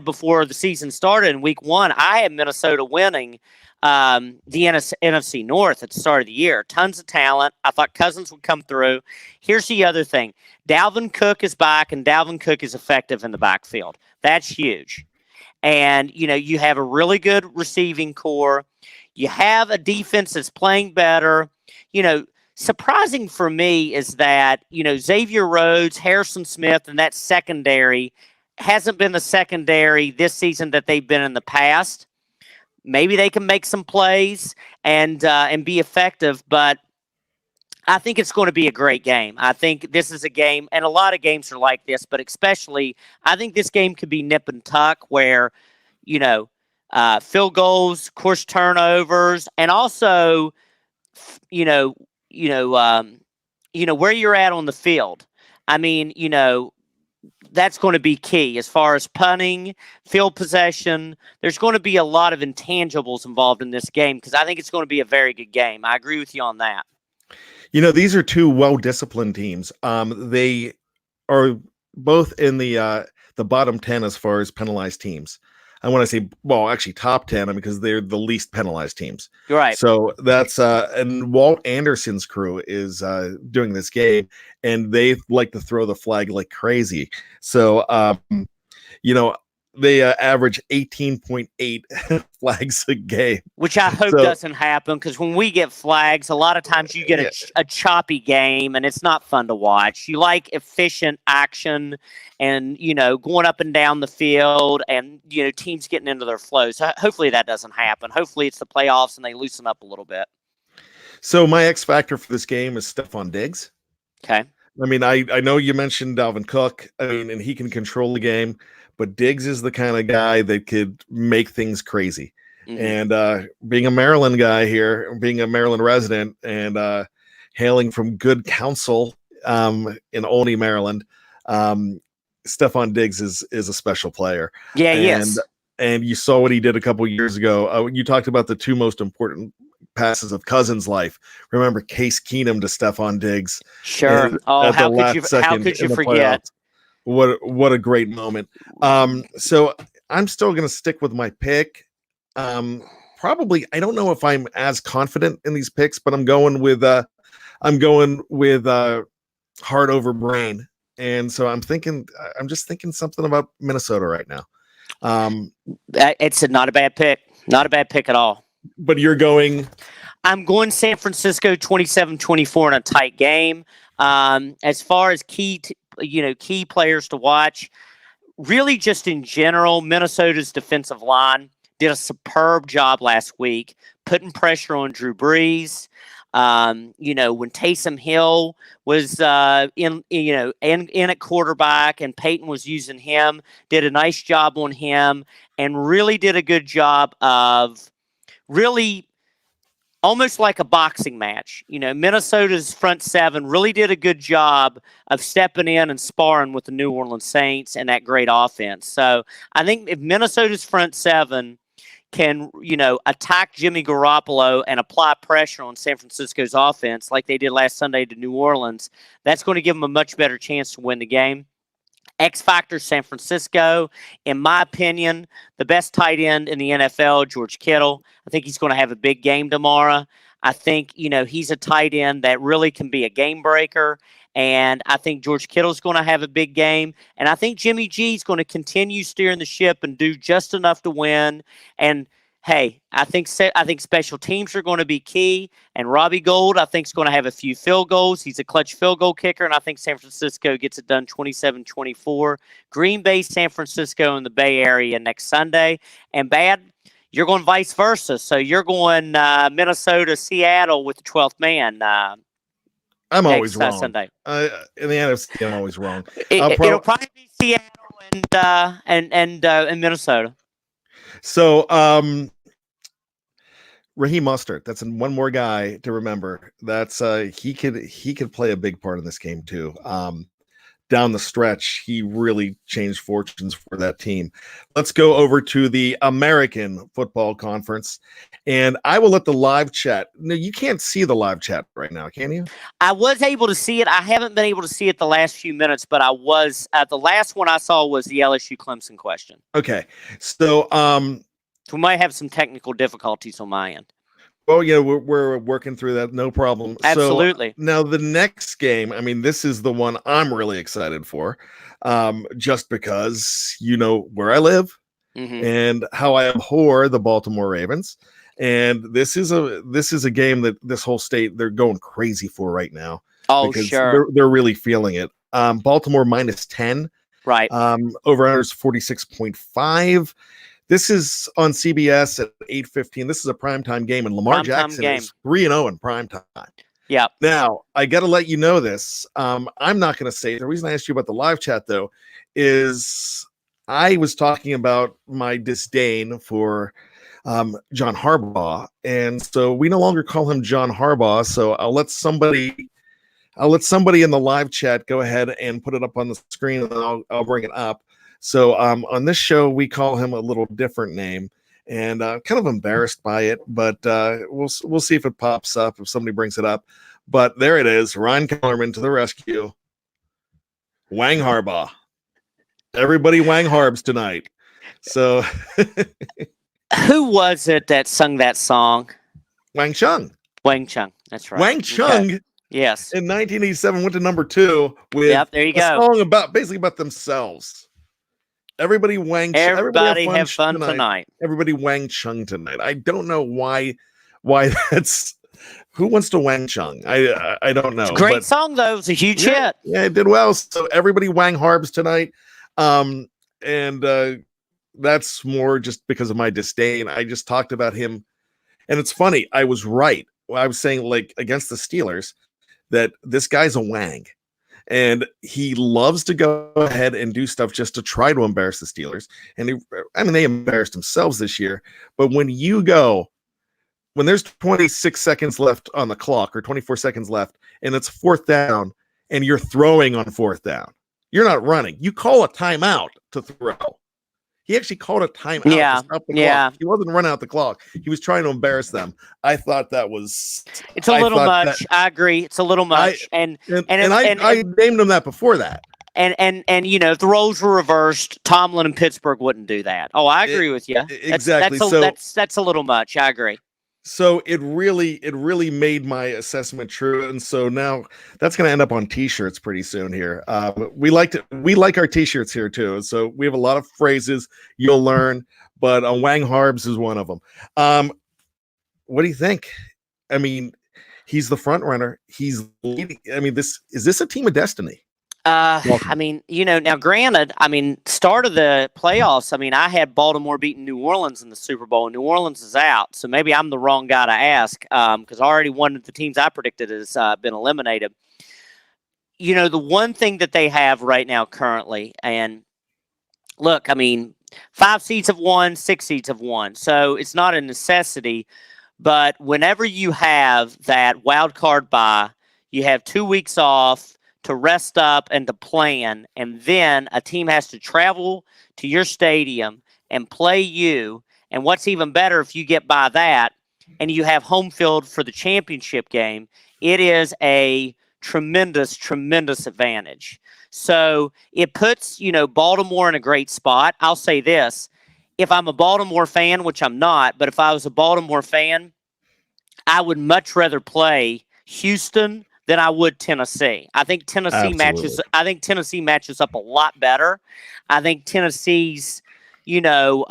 before the season started in week 1, I had Minnesota winning the NFC North at the start of the year. Tons of talent. I thought Cousins would come through. Here's the other thing. Dalvin Cook is back, and Dalvin Cook is effective in the backfield. That's huge. And, you have a really good receiving core. You have a defense that's playing better. Surprising for me is that, Xavier Rhodes, Harrison Smith, and that secondary hasn't been the secondary this season that they've been in the past. Maybe they can make some plays and be effective, but I think it's going to be a great game. I think this is a game, and a lot of games are like this, but especially I think this game could be nip and tuck where, field goals, of course, turnovers, and also, where you're at on the field. I mean, that's going to be key as far as punting, field possession. There's going to be a lot of intangibles involved in this game because I think it's going to be a very good game. I agree with you on that. These are two well-disciplined teams. They are both in the bottom 10 as far as penalized teams. I want to say, well, actually top 10 because they're the least penalized teams. Right. So that's and Walt Anderson's crew is doing this game, and they like to throw the flag like crazy. So, they average 18.8 flags a game. Which I hope doesn't happen, because when we get flags, a lot of times you get a choppy game, and it's not fun to watch. You like efficient action and, going up and down the field and, teams getting into their flow. So hopefully that doesn't happen. Hopefully it's the playoffs and they loosen up a little bit. So my X factor for this game is Stephon Diggs. Okay. I mean, I know you mentioned Dalvin Cook. I mean, and he can control the game, but Diggs is the kind of guy that could make things crazy. Mm-hmm. And being a Maryland guy here, being a Maryland resident, and hailing from good counsel in Olney, Maryland, Stephon Diggs is a special player. Yeah, And yes. and you saw what he did a couple years ago. You talked about the two most important passes of Cousins' life. Remember Case Keenum to Stephon Diggs Sure. Oh, at the last how second could you in the forget? playoffs. What a great moment. So I'm still going to stick with my pick. Probably I don't know if I'm as confident in these picks, but I'm going with heart over brain. And so I'm just thinking something about Minnesota right now. It's not a bad pick. Not a bad pick at all. But you're going. I'm going San Francisco 27-24 in a tight game. As far as key players to watch, really just in general, Minnesota's defensive line did a superb job last week, putting pressure on Drew Brees. When Taysom Hill was in at quarterback and Peyton was using him, did a nice job on him and really did a good job of really almost like a boxing match. Minnesota's front seven really did a good job of stepping in and sparring with the New Orleans Saints and that great offense. So I think if Minnesota's front seven can, attack Jimmy Garoppolo and apply pressure on San Francisco's offense like they did last Sunday to New Orleans, that's going to give them a much better chance to win the game. X Factor San Francisco, in my opinion, the best tight end in the NFL, George Kittle. I think he's going to have a big game tomorrow. I think, he's a tight end that really can be a game breaker. And I think George Kittle's going to have a big game. And I think Jimmy G's going to continue steering the ship and do just enough to win. And hey, I think special teams are going to be key. And Robbie Gould, I think, is going to have a few field goals. He's a clutch field goal kicker. And I think San Francisco gets it done 27-24. Green Bay, San Francisco in the Bay Area next Sunday. And Bad, you're going vice versa. So you're going Minnesota, Seattle with the 12th man. I'm always wrong. Sunday. In the NFC, I'm always wrong. It'll probably be Seattle and Minnesota. So, Raheem Mostert, that's one more guy to remember. That's he could play a big part in this game too. Down the stretch, he really changed fortunes for that team. Let's go over to the American Football Conference, and I will let the live chat. No, you can't see the live chat right now, can you? I was able to see it. I haven't been able to see it the last few minutes, but I was the last one I saw was the LSU Clemson question. Okay, so we might have some technical difficulties on my end. Well, yeah, we're working through that. No problem. Absolutely. So, now the next game, I mean, this is the one I'm really excited for, just because where I live and how I abhor the Baltimore Ravens. And this is a game that this whole state, they're going crazy for right now. Oh, sure. They're really feeling it. Baltimore -10. Right. Over under is 46.5. This is on CBS at 8:15. This is a primetime game, and Lamar Jackson is 3-0 in primetime. Yeah. Now, I got to let you know this. I'm not going to say it. The reason I asked you about the live chat, though, is I was talking about my disdain for John Harbaugh. And so we no longer call him John Harbaugh. So I'll let somebody in the live chat go ahead and put it up on the screen, and then I'll bring it up. So on this show, we call him a little different name, and kind of embarrassed by it, but we'll see if it pops up, if somebody brings it up. But there it is, Ryan Kellerman to the rescue. Wang Harbaugh. Everybody Wang Harbs tonight. So who was it that sung that song? Wang Chung. Wang Chung, that's right. Wang Chung. Okay. Yes. In 1987 went to number 2 with there you a go. song about themselves. Everybody have fun tonight. Everybody Wang Chung tonight. I don't know why that's who wants to Wang Chung. I don't know. It's a great song though. It's a huge hit. Yeah, it did well. So everybody Wang Harbs tonight. And that's more just because of my disdain. I just talked about him, and it's funny. I was right I was saying, like, against the Steelers, that this guy's a wang. And he loves to go ahead and do stuff just to try to embarrass the Steelers. And they embarrassed themselves this year. But when there's 26 seconds left on the clock or 24 seconds left, and it's fourth down, and you're throwing on fourth down, you're not running. You call a timeout to throw. He actually called a timeout to stop the clock. He wasn't running out the clock. He was trying to embarrass them. I thought that was... It's a little much. I agree. It's a little much. And I named him that before that. And if the roles were reversed, Tomlin and Pittsburgh wouldn't do that. Oh, I agree with you. Exactly. That's a little much. I agree. So it really made my assessment true, and so now that's going to end up on T-shirts pretty soon here. We like our T-shirts here too, so we have a lot of phrases you'll learn, but Wang Harbs is one of them. What do you think? I mean, he's the front runner. He's leading. I mean, is this a team of destiny? Now granted, start of the playoffs, I had Baltimore beating New Orleans in the Super Bowl, and New Orleans is out. So maybe I'm the wrong guy to ask, because already one of the teams I predicted has been eliminated. The one thing that they have right now currently, and look, 5 seeds have won, 6 seeds have won. So it's not a necessity, but whenever you have that wild card bye, you have 2 weeks off to rest up and to plan, and then a team has to travel to your stadium and play you. And what's even better, if you get by that and you have home field for the championship game, it is a tremendous, tremendous advantage. So it puts, Baltimore in a great spot. I'll say this. If I'm a Baltimore fan, which I'm not, but if I was a Baltimore fan, I would much rather play Houston than I would Tennessee. I think Tennessee matches up a lot better. I think Tennessee's, nastier,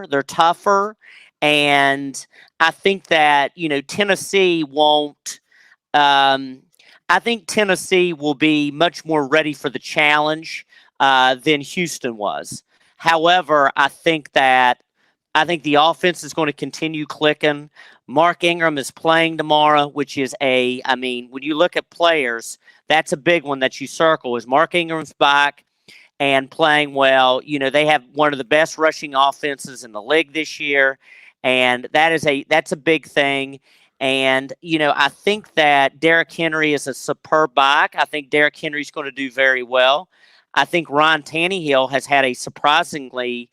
they're tougher, and I think that, Tennessee won't I think Tennessee will be much more ready for the challenge than Houston was. However, I think the offense is going to continue clicking. Mark Ingram is playing tomorrow, which is when you look at players, that's a big one that you circle, is Mark Ingram's back and playing well. They have one of the best rushing offenses in the league this year, and that's a big thing. And, I think that Derrick Henry is a superb back. I think Derrick Henry's going to do very well. I think Ryan Tannehill has had a surprisingly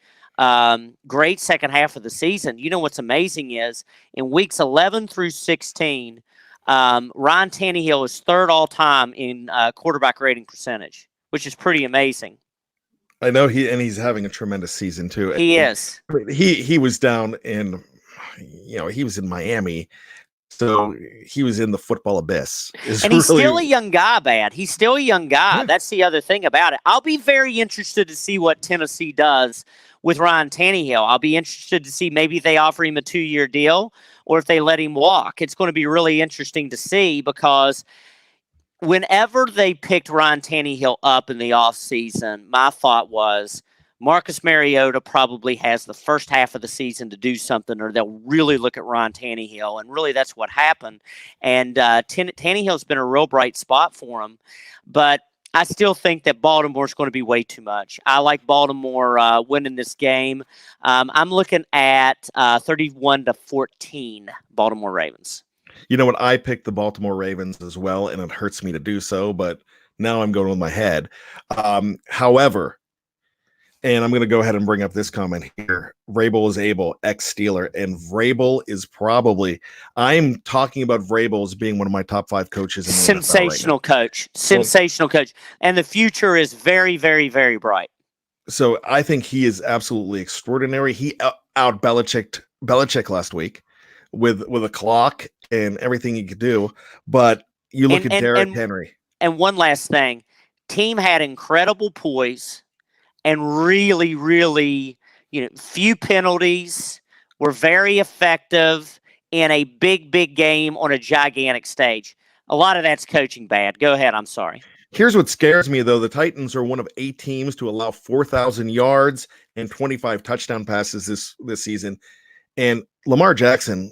great second half of the season. What's amazing is in weeks 11 through 16, Ryan Tannehill is third all time in quarterback rating percentage, which is pretty amazing. I know he's having a tremendous season too. He is. He was down in, he was in Miami, so he was in the football abyss. And he's still a young guy, Bad. He's still a young guy. Yeah. That's the other thing about it. I'll be very interested to see what Tennessee does with Ryan Tannehill. I'll be interested to see maybe they offer him a 2-year deal or if they let him walk. It's going to be really interesting to see, because whenever they picked Ryan Tannehill up in the offseason, my thought was Marcus Mariota probably has the first half of the season to do something, or they'll really look at Ryan Tannehill. And really that's what happened. And Tannehill's been a real bright spot for him. But I still think that Baltimore's going to be way too much. I like Baltimore winning this game. I'm looking at 31-14 Baltimore Ravens. You know what? I picked the Baltimore Ravens as well, and it hurts me to do so, but now I'm going with my head. However, and I'm going to go ahead and bring up this comment here. Vrabel is able, ex-Steeler, and Vrabel is I'm talking about Vrabel as being one of my top 5 coaches in the Sensational NFL right now. Coach. Sensational coach. And the future is very, very, very bright. So I think he is absolutely extraordinary. He out Belichick last week with a clock and everything he could do. But you look at Derrick Henry. And one last thing. Team had incredible poise and really, really, few penalties, were very effective in a big, big game on a gigantic stage. A lot of that's coaching bad. Go ahead. I'm sorry. Here's what scares me, though. The Titans are one of 8 teams to allow 4,000 yards and 25 touchdown passes this season. And Lamar Jackson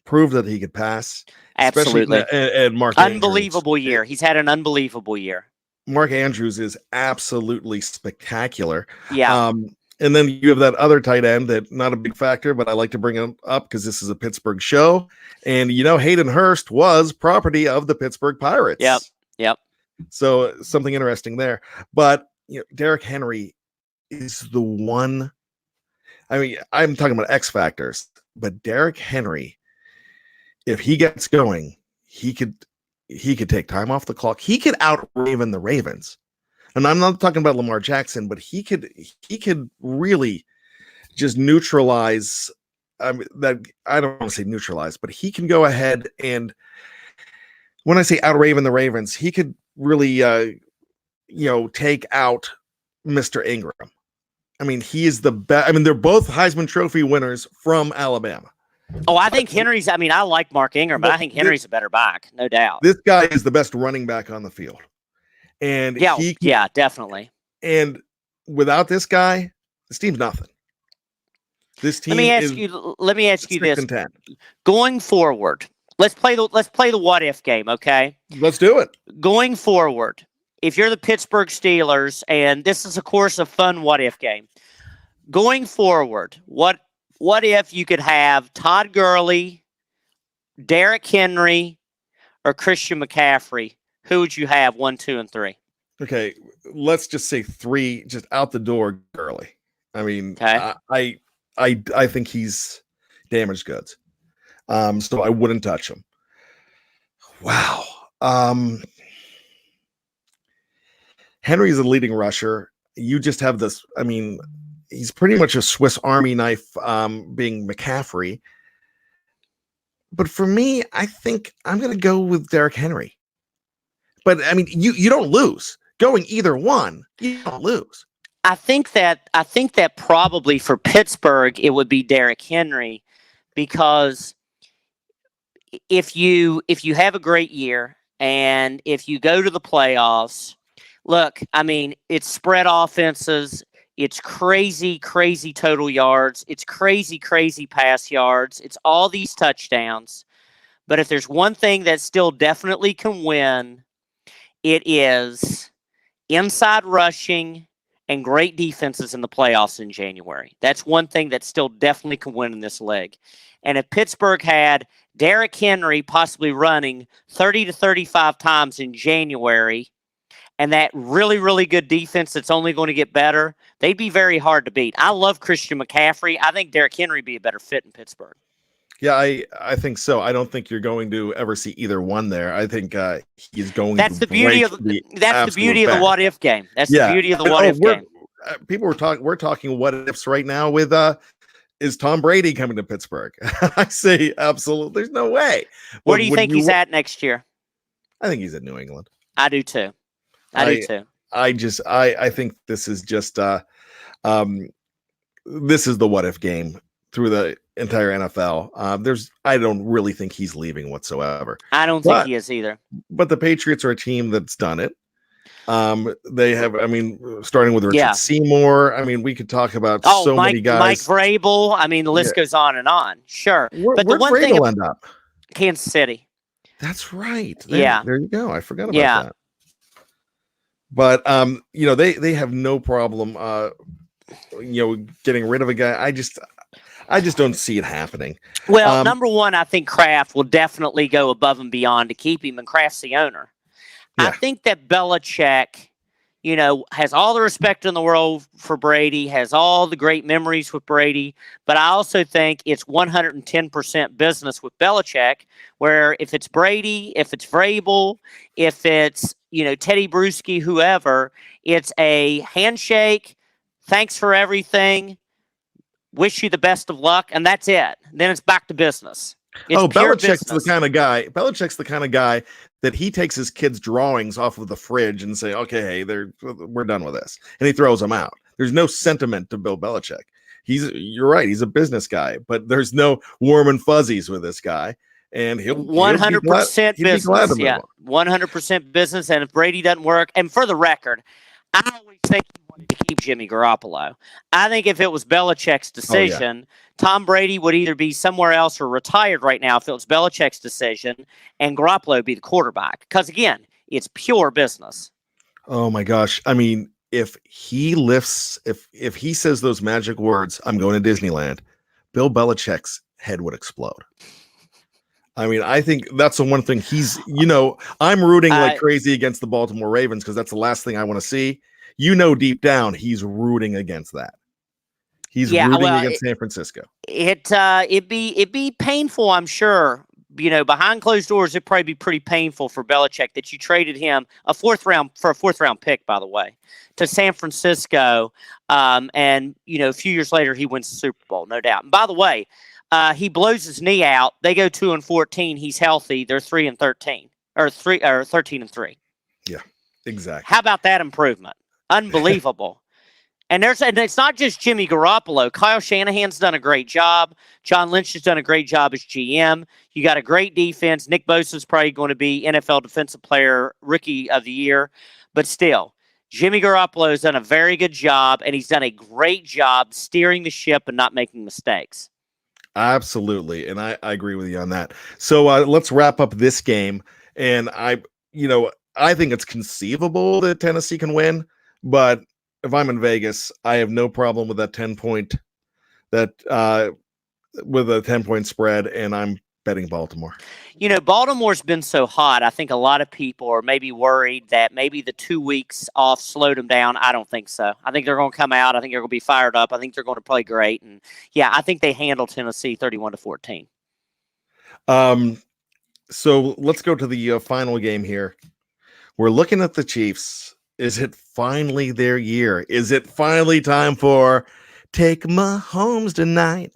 proved that he could pass. Absolutely. Especially and Mark Unbelievable Andrews. year. He's had an unbelievable year. Mark Andrews is absolutely spectacular. Yeah. And then you have that other tight end that not a big factor, but I like to bring him up because this is a Pittsburgh show. And Hayden Hurst was property of the Pittsburgh Pirates. Yep. So something interesting there. But Derrick Henry is the one. I mean, I'm talking about X factors, but Derrick Henry, if he gets going, he could take time off the clock. He could out-Raven the Ravens. And I'm not talking about Lamar Jackson, but he could really just neutralize that. I don't want to say neutralize, but he can go ahead and when I say out-Raven the Ravens, he could really take out Mr. Ingram. I mean, he is the best. I mean, they're both Heisman Trophy winners from Alabama. Oh, I think Henry's. I mean, I like Mark Ingram, but I think Henry's a better back, no doubt. This guy is the best running back on the field, and yeah, definitely. And without this guy, this team's nothing. This team. Let me ask you this: 10. Going forward, let's play the what if game, okay? Let's do it. Going forward, if you're the Pittsburgh Steelers, and this is, of course, a fun what if game. Going forward, what if you could have Todd Gurley, Derrick Henry, or Christian McCaffrey? Who would you have 1, 2, and 3? Okay, let's just say 3, just out the door, Gurley. I mean, okay. I think he's damaged goods. So I wouldn't touch him. Wow. Henry's a leading rusher. You just have this. I mean, he's pretty much a Swiss Army knife, being McCaffrey. But for me, I think I'm going to go with Derrick Henry. But I mean, you don't lose going either one. You don't lose. I think that probably for Pittsburgh it would be Derrick Henry, because if you have a great year and if you go to the playoffs, look, I mean, it's spread offenses, it's crazy total yards, it's crazy pass yards, it's all these touchdowns. But if there's one thing that still definitely can win, it is inside rushing and great defenses in the playoffs in January. That's one thing that still definitely can win in this league. And if Pittsburgh had Derrick Henry possibly running 30 to 35 times in January, and that really good defense that's only going to get better, they'd be very hard to beat. I love Christian McCaffrey. I think Derrick Henry would be a better fit in Pittsburgh. Yeah, I think so. I don't think you're going to ever see either one there. I think he's going. That's the beauty of the what if game. That's the beauty of the what if game. We're talking what ifs right now with is Tom Brady coming to Pittsburgh? I say absolutely. There's no way. Where do you think he's at next year? I think he's at New England. I do too. I think this is just this is the what if game through the entire NFL. I don't really think he's leaving whatsoever. I don't think he is either. But the Patriots are a team that's done it. They have, I mean, starting with Richard Seymour. I mean, we could talk about many guys. Mike Vrabel. I mean, the list goes on and on. Sure. But the one thing end up? Kansas City. That's right. There you go. I forgot about that. But they have no problem getting rid of a guy. I just don't see it happening. Well, number one, I think Kraft will definitely go above and beyond to keep him, and Kraft's the owner. Yeah. I think that Belichick, has all the respect in the world for Brady, has all the great memories with Brady, but I also think it's 110% business with Belichick, where if it's Brady, if it's Vrabel, if it's, Teddy Bruschi, whoever, it's a handshake, thanks for everything, wish you the best of luck, and that's it. Then it's back to business. Belichick's the kind of guy. Belichick's the kind of guy that he takes his kids' drawings off of the fridge and say, "Okay, hey, we're done with this," and he throws them out. There's no sentiment to Bill Belichick. You're right. He's a business guy, but there's no warm and fuzzies with this guy. And he'll 100% business. Yeah, 100% business. And if Brady doesn't work, and for the record, I always think he wants to keep Jimmy Garoppolo. I think if it was Belichick's decision, Tom Brady would either be somewhere else or retired right now if it was Belichick's decision, and Garoppolo would be the quarterback. Because, again, it's pure business. Oh, my gosh. I mean, if he says those magic words, I'm going to Disneyland, Bill Belichick's head would explode. I mean, I think that's the one thing I'm rooting like crazy against the Baltimore Ravens because that's the last thing I want to see. Deep down, he's rooting against that. He's rooting against San Francisco. It'd be painful, I'm sure. Behind closed doors, it'd probably be pretty painful for Belichick that you traded him a fourth round pick, by the way, to San Francisco. And a few years later, he wins the Super Bowl, no doubt. And by the way, he blows his knee out. They go 2-14. He's healthy. They're 3-13 or 13-3. Yeah, exactly. How about that improvement? Unbelievable. And it's not just Jimmy Garoppolo. Kyle Shanahan's done a great job. John Lynch has done a great job as GM. You got a great defense. Nick Bosa's probably going to be NFL Defensive Player Rookie of the Year. But still, Jimmy Garoppolo has done a very good job, and he's done a great job steering the ship and not making mistakes. Absolutely. And I agree with you on that. So let's wrap up this game. And I think it's conceivable that Tennessee can win, but if I'm in Vegas, I have no problem with that 10-point with a 10-point spread, and I'm betting Baltimore. Baltimore's been so hot. I think a lot of people are maybe worried that maybe the 2 weeks off slowed them down. I don't think so. I think they're going to come out. I think they're going to be fired up. I think they're going to play great. And yeah, I think they handle Tennessee 31-14. So let's go to the final game here. We're looking at the Chiefs. Is it finally their year? Is it finally time for Take Mahomes tonight?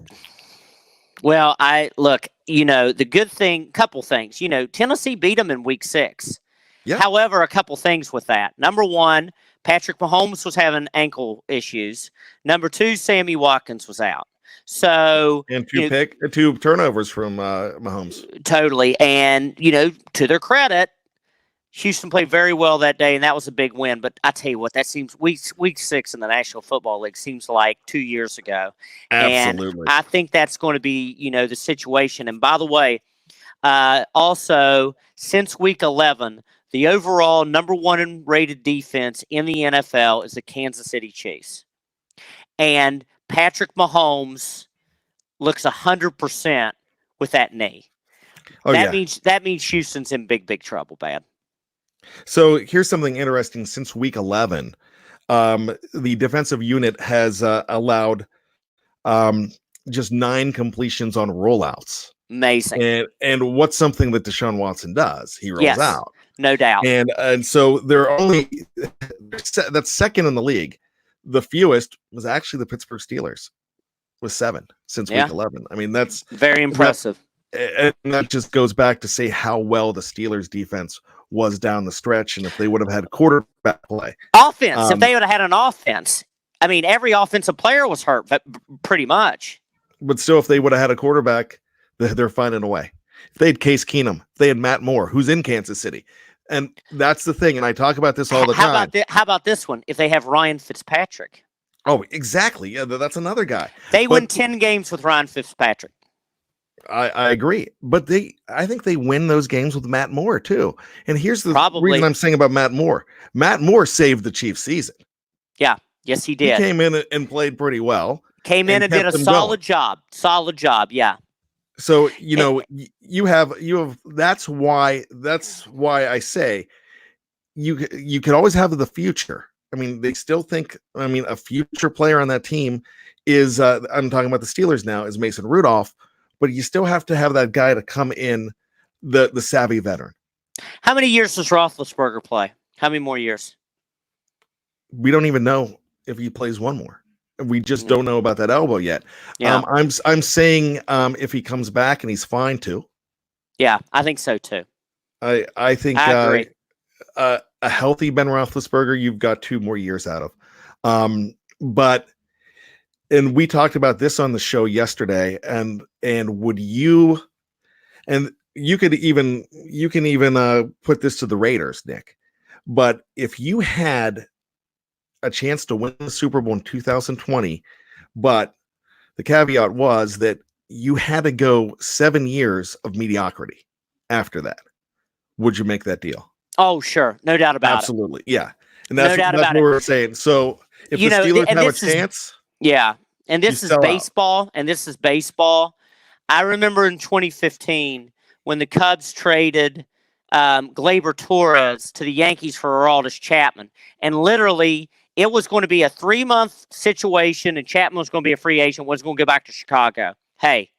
Well, the good thing, couple things, Tennessee beat them in week 6. Yeah. However, a couple things with that. Number one, Patrick Mahomes was having ankle issues. Number two, Sammy Watkins was out. So, and two turnovers from Mahomes. Totally. And, to their credit, Houston played very well that day, and that was a big win. But I tell you what, that seems week 6 in the National Football League seems like 2 years ago. Absolutely. And I think that's going to be, the situation. And by the way, also, since week 11, the overall number 1 rated defense in the NFL is the Kansas City Chiefs. And Patrick Mahomes looks 100% with that knee. That means Houston's in big trouble, bad. So here's something interesting. Since week 11, the defensive unit has allowed just 9 completions on rollouts. Amazing. And what's something that Deshaun Watson does? He rolls out. No doubt. And so that's second in the league. The fewest was actually the Pittsburgh Steelers with 7 since week 11. I mean, that's very impressive. And that just goes back to say how well the Steelers defense was down the stretch, and if they would have had quarterback play. Offense, if they would have had an offense. I mean, every offensive player was hurt, but pretty much. But still, if they would have had a quarterback, they're finding a way. If they had Case Keenum, if they had Matt Moore, who's in Kansas City. And that's the thing, and I talk about this all the time. How about this one? If they have Ryan Fitzpatrick. Oh, exactly. Yeah, that's another guy. They win 10 games with Ryan Fitzpatrick. I agree, but I think they win those games with Matt Moore too. And here's the reason I'm saying about Matt Moore. Matt Moore saved the Chiefs season. Yeah, yes he did. He came in and played pretty well. Came in and did a solid job. Solid job, yeah. So, you have that's why I say you can always have the future. I mean, they still think a future player on that team is I'm talking about the Steelers now, is Mason Rudolph. But you still have to have that guy to come in, the savvy veteran. How many years does Roethlisberger play? How many more years? We don't even know if he plays one more. We just don't know about that elbow yet. Yeah. I'm saying if he comes back and he's fine too. Yeah, I think so too. I think I agree. A healthy Ben Roethlisberger, you've got 2 more years out of. And we talked about this on the show yesterday, and would you, and you can even put this to the Raiders, Nick, but if you had a chance to win the Super Bowl in 2020, but the caveat was that you had to go 7 years of mediocrity after that. Would you make that deal? Oh, sure. No doubt about Absolutely. Yeah. And No doubt that's about what it. we're saying. So if You the know, Steelers and have a this is- chance, Yeah. And You this is sell out. baseball. And this is baseball. I remember in 2015 when the Cubs traded Gleyber Torres to the Yankees for Aroldis Chapman. And literally, it was going to be a 3-month situation, and Chapman was going to be a free agent, was going to go back to Chicago. Hey,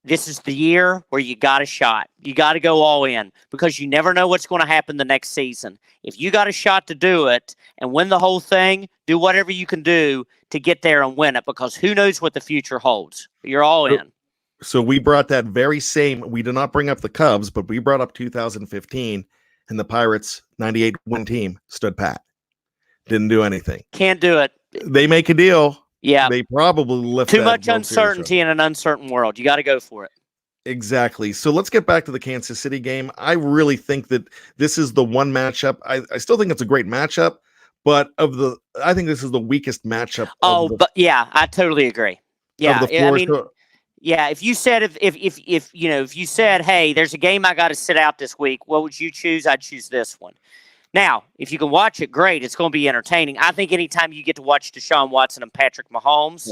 this is the year where you got a shot. You got to go all in because you never know what's going to happen the next season. If you got a shot to do it and win the whole thing, do whatever you can do to get there and win it because who knows what the future holds. You're all in. so we brought that very same, we did not bring up the Cubs, but we brought up 2015, and the Pirates 98 win team stood pat. Didn't do anything. Can't do it. They make a deal. Yeah. They probably lift Too that much World Series uncertainty in an uncertain world. You got to go for it. Exactly. So let's get back to the Kansas City game. I really think that this is the one matchup. I still think it's a great matchup, but I think this is the weakest matchup. But yeah, I totally agree. Yeah, I mean, yeah. If you said if you said, hey, there's a game I got to sit out this week, what would you choose? I'd choose this one. Now, if you can watch it, great. It's going to be entertaining. I think anytime you get to watch Deshaun Watson and Patrick Mahomes,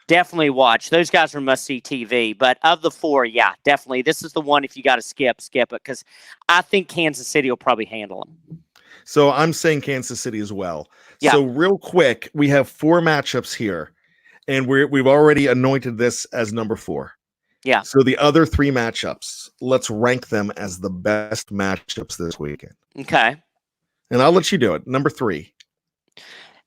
definitely watch. Those guys are must-see TV. But of the four, yeah, definitely. This is the one if you got to skip it because I think Kansas City will probably handle them. So I'm saying Kansas City as well. Yeah. So real quick, we have 4 matchups here, and we've already anointed this as number 4. Yeah. So the other 3 matchups, let's rank them as the best matchups this weekend. Okay. And I'll let you do it. Number 3.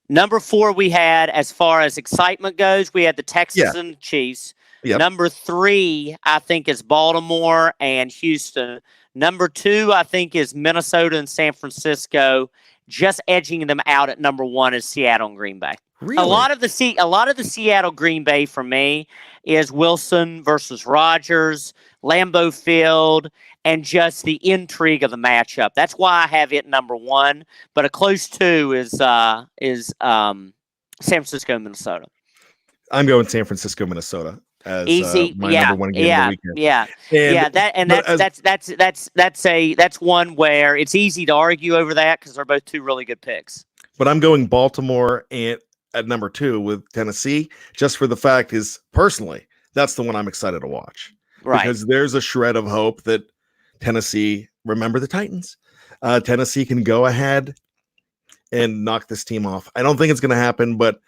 Number 4, we had, as far as excitement goes, we had the Texans and the Chiefs. Yep. Number 3, I think, is Baltimore and Houston. Number 2, I think, is Minnesota and San Francisco. Just edging them out at number 1 is Seattle and Green Bay. Really? A lot of the Seattle Green Bay for me is Wilson versus Rodgers, Lambeau Field, and just the intrigue of the matchup. That's why I have it number 1. But a close 2 is San Francisco, Minnesota. I'm going San Francisco, Minnesota as easy. My number 1 game of the weekend. That's one where it's easy to argue over that because they're both 2 really good picks. But I'm going Baltimore at number 2 with Tennessee, just for the fact is, personally, that's the one I'm excited to watch. Right. Because there's a shred of hope that Tennessee, remember the Titans, Tennessee can go ahead and knock this team off. I don't think it's going to happen, but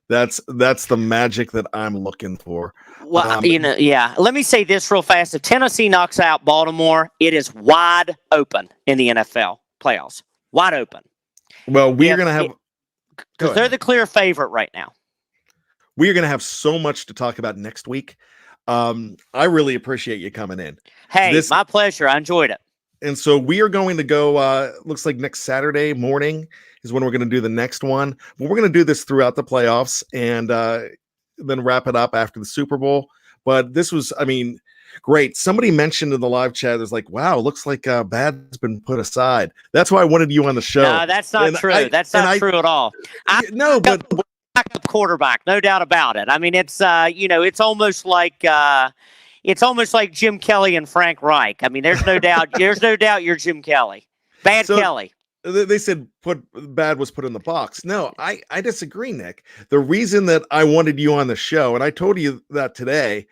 that's the magic that I'm looking for. Well, let me say this real fast. If Tennessee knocks out Baltimore, it is wide open in the NFL playoffs. Wide open. Well, we're going to have... Because they're the clear favorite right now. We are going to have so much to talk about next week. I really appreciate you coming in. Hey, my pleasure. I enjoyed it. And so we are going to go, looks like next Saturday morning is when we're going to do the next one. But we're going to do this throughout the playoffs and then wrap it up after the Super Bowl. But this was, great. Somebody mentioned in the live chat, there's like, wow, looks like Bad's been put aside. That's why I wanted you on the show. No, that's not true. That's not true at all. But backup quarterback, no doubt about it. I mean, it's it's almost like Jim Kelly and Frank Reich. I mean, there's no doubt. There's no doubt you're Jim Kelly. Kelly. They said Bad was put in the box. No, I disagree, Nick. The reason that I wanted you on the show, and I told you that today,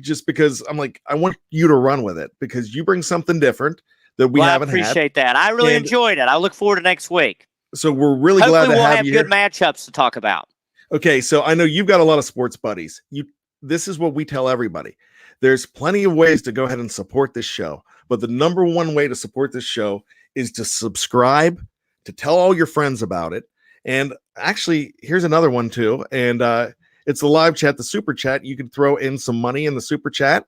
just because I'm like, I want you to run with it because you bring something different that we haven't had. I appreciate that. I really enjoyed it. I look forward to next week. So we're really glad to have you. Hopefully we'll have good matchups to talk about. Okay, so I know you've got a lot of sports buddies. This is what we tell everybody. There's plenty of ways to go ahead and support this show, but the number 1 way to support this show is to subscribe, to tell all your friends about it. And actually, here's another one too. And it's the live chat, the super chat. You can throw in some money in the super chat.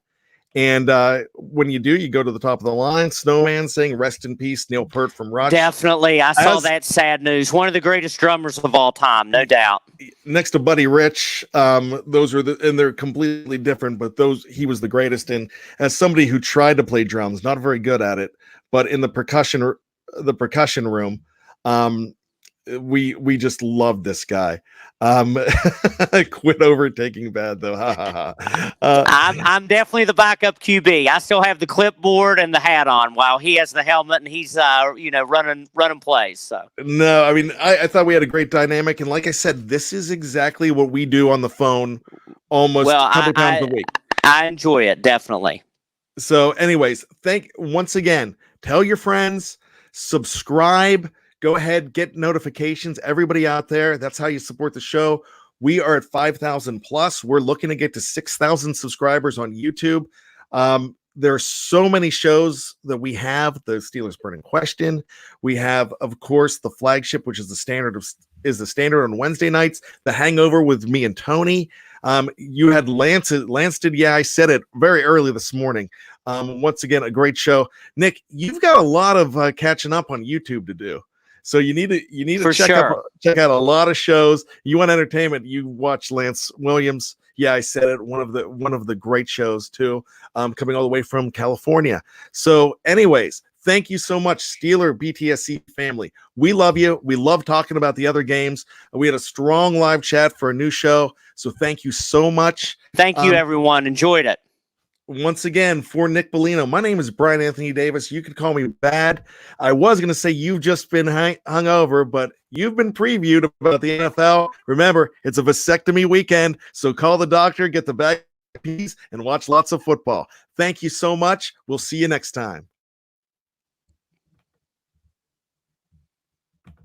And when you do, you go to the top of the line. Snowman saying, rest in peace, Neil Peart from Rush. Definitely. I saw that sad news. One of the greatest drummers of all time, no doubt. Next to Buddy Rich, those are and they're completely different, but he was the greatest. And as somebody who tried to play drums, not very good at it, but in the percussion room, we just love this guy. Quit overtaking bad though. Ha ha ha. I'm definitely the backup QB. I still have the clipboard and the hat on while he has the helmet and he's running plays. So No, I mean I thought we had a great dynamic, and like I said, this is exactly what we do on the phone almost a couple times a week. I enjoy it, definitely. So, anyways, once again, tell your friends, subscribe, go ahead, get notifications. Everybody out there, that's how you support the show. We are at 5,000 plus. We're looking to get to 6,000 subscribers on YouTube. There are so many shows that we have. The Steelers Burning Question. We have, of course, the flagship, which is the standard on Wednesday nights. The Hangover with me and Tony. You had Lance did. Yeah, I said it very early this morning. Once again, a great show. Nick, you've got a lot of catching up on YouTube to do. So you need to check out a lot of shows. You want entertainment, you watch Lance Williams. Yeah, I said it. One of the great shows too. Coming all the way from California. So, anyways, thank you so much, Steeler BTSC family. We love you. We love talking about the other games. We had a strong live chat for a new show. So thank you so much. Thank you, everyone. Enjoyed it. Once again, for Nick Bellino, my name is Bryan Anthony Davis. You could call me Bad. I was going to say you've just been hung over, but you've been previewed about the NFL. Remember, it's a vasectomy weekend, so call the doctor, get the bag piece, and watch lots of football. Thank you so much. We'll see you next time.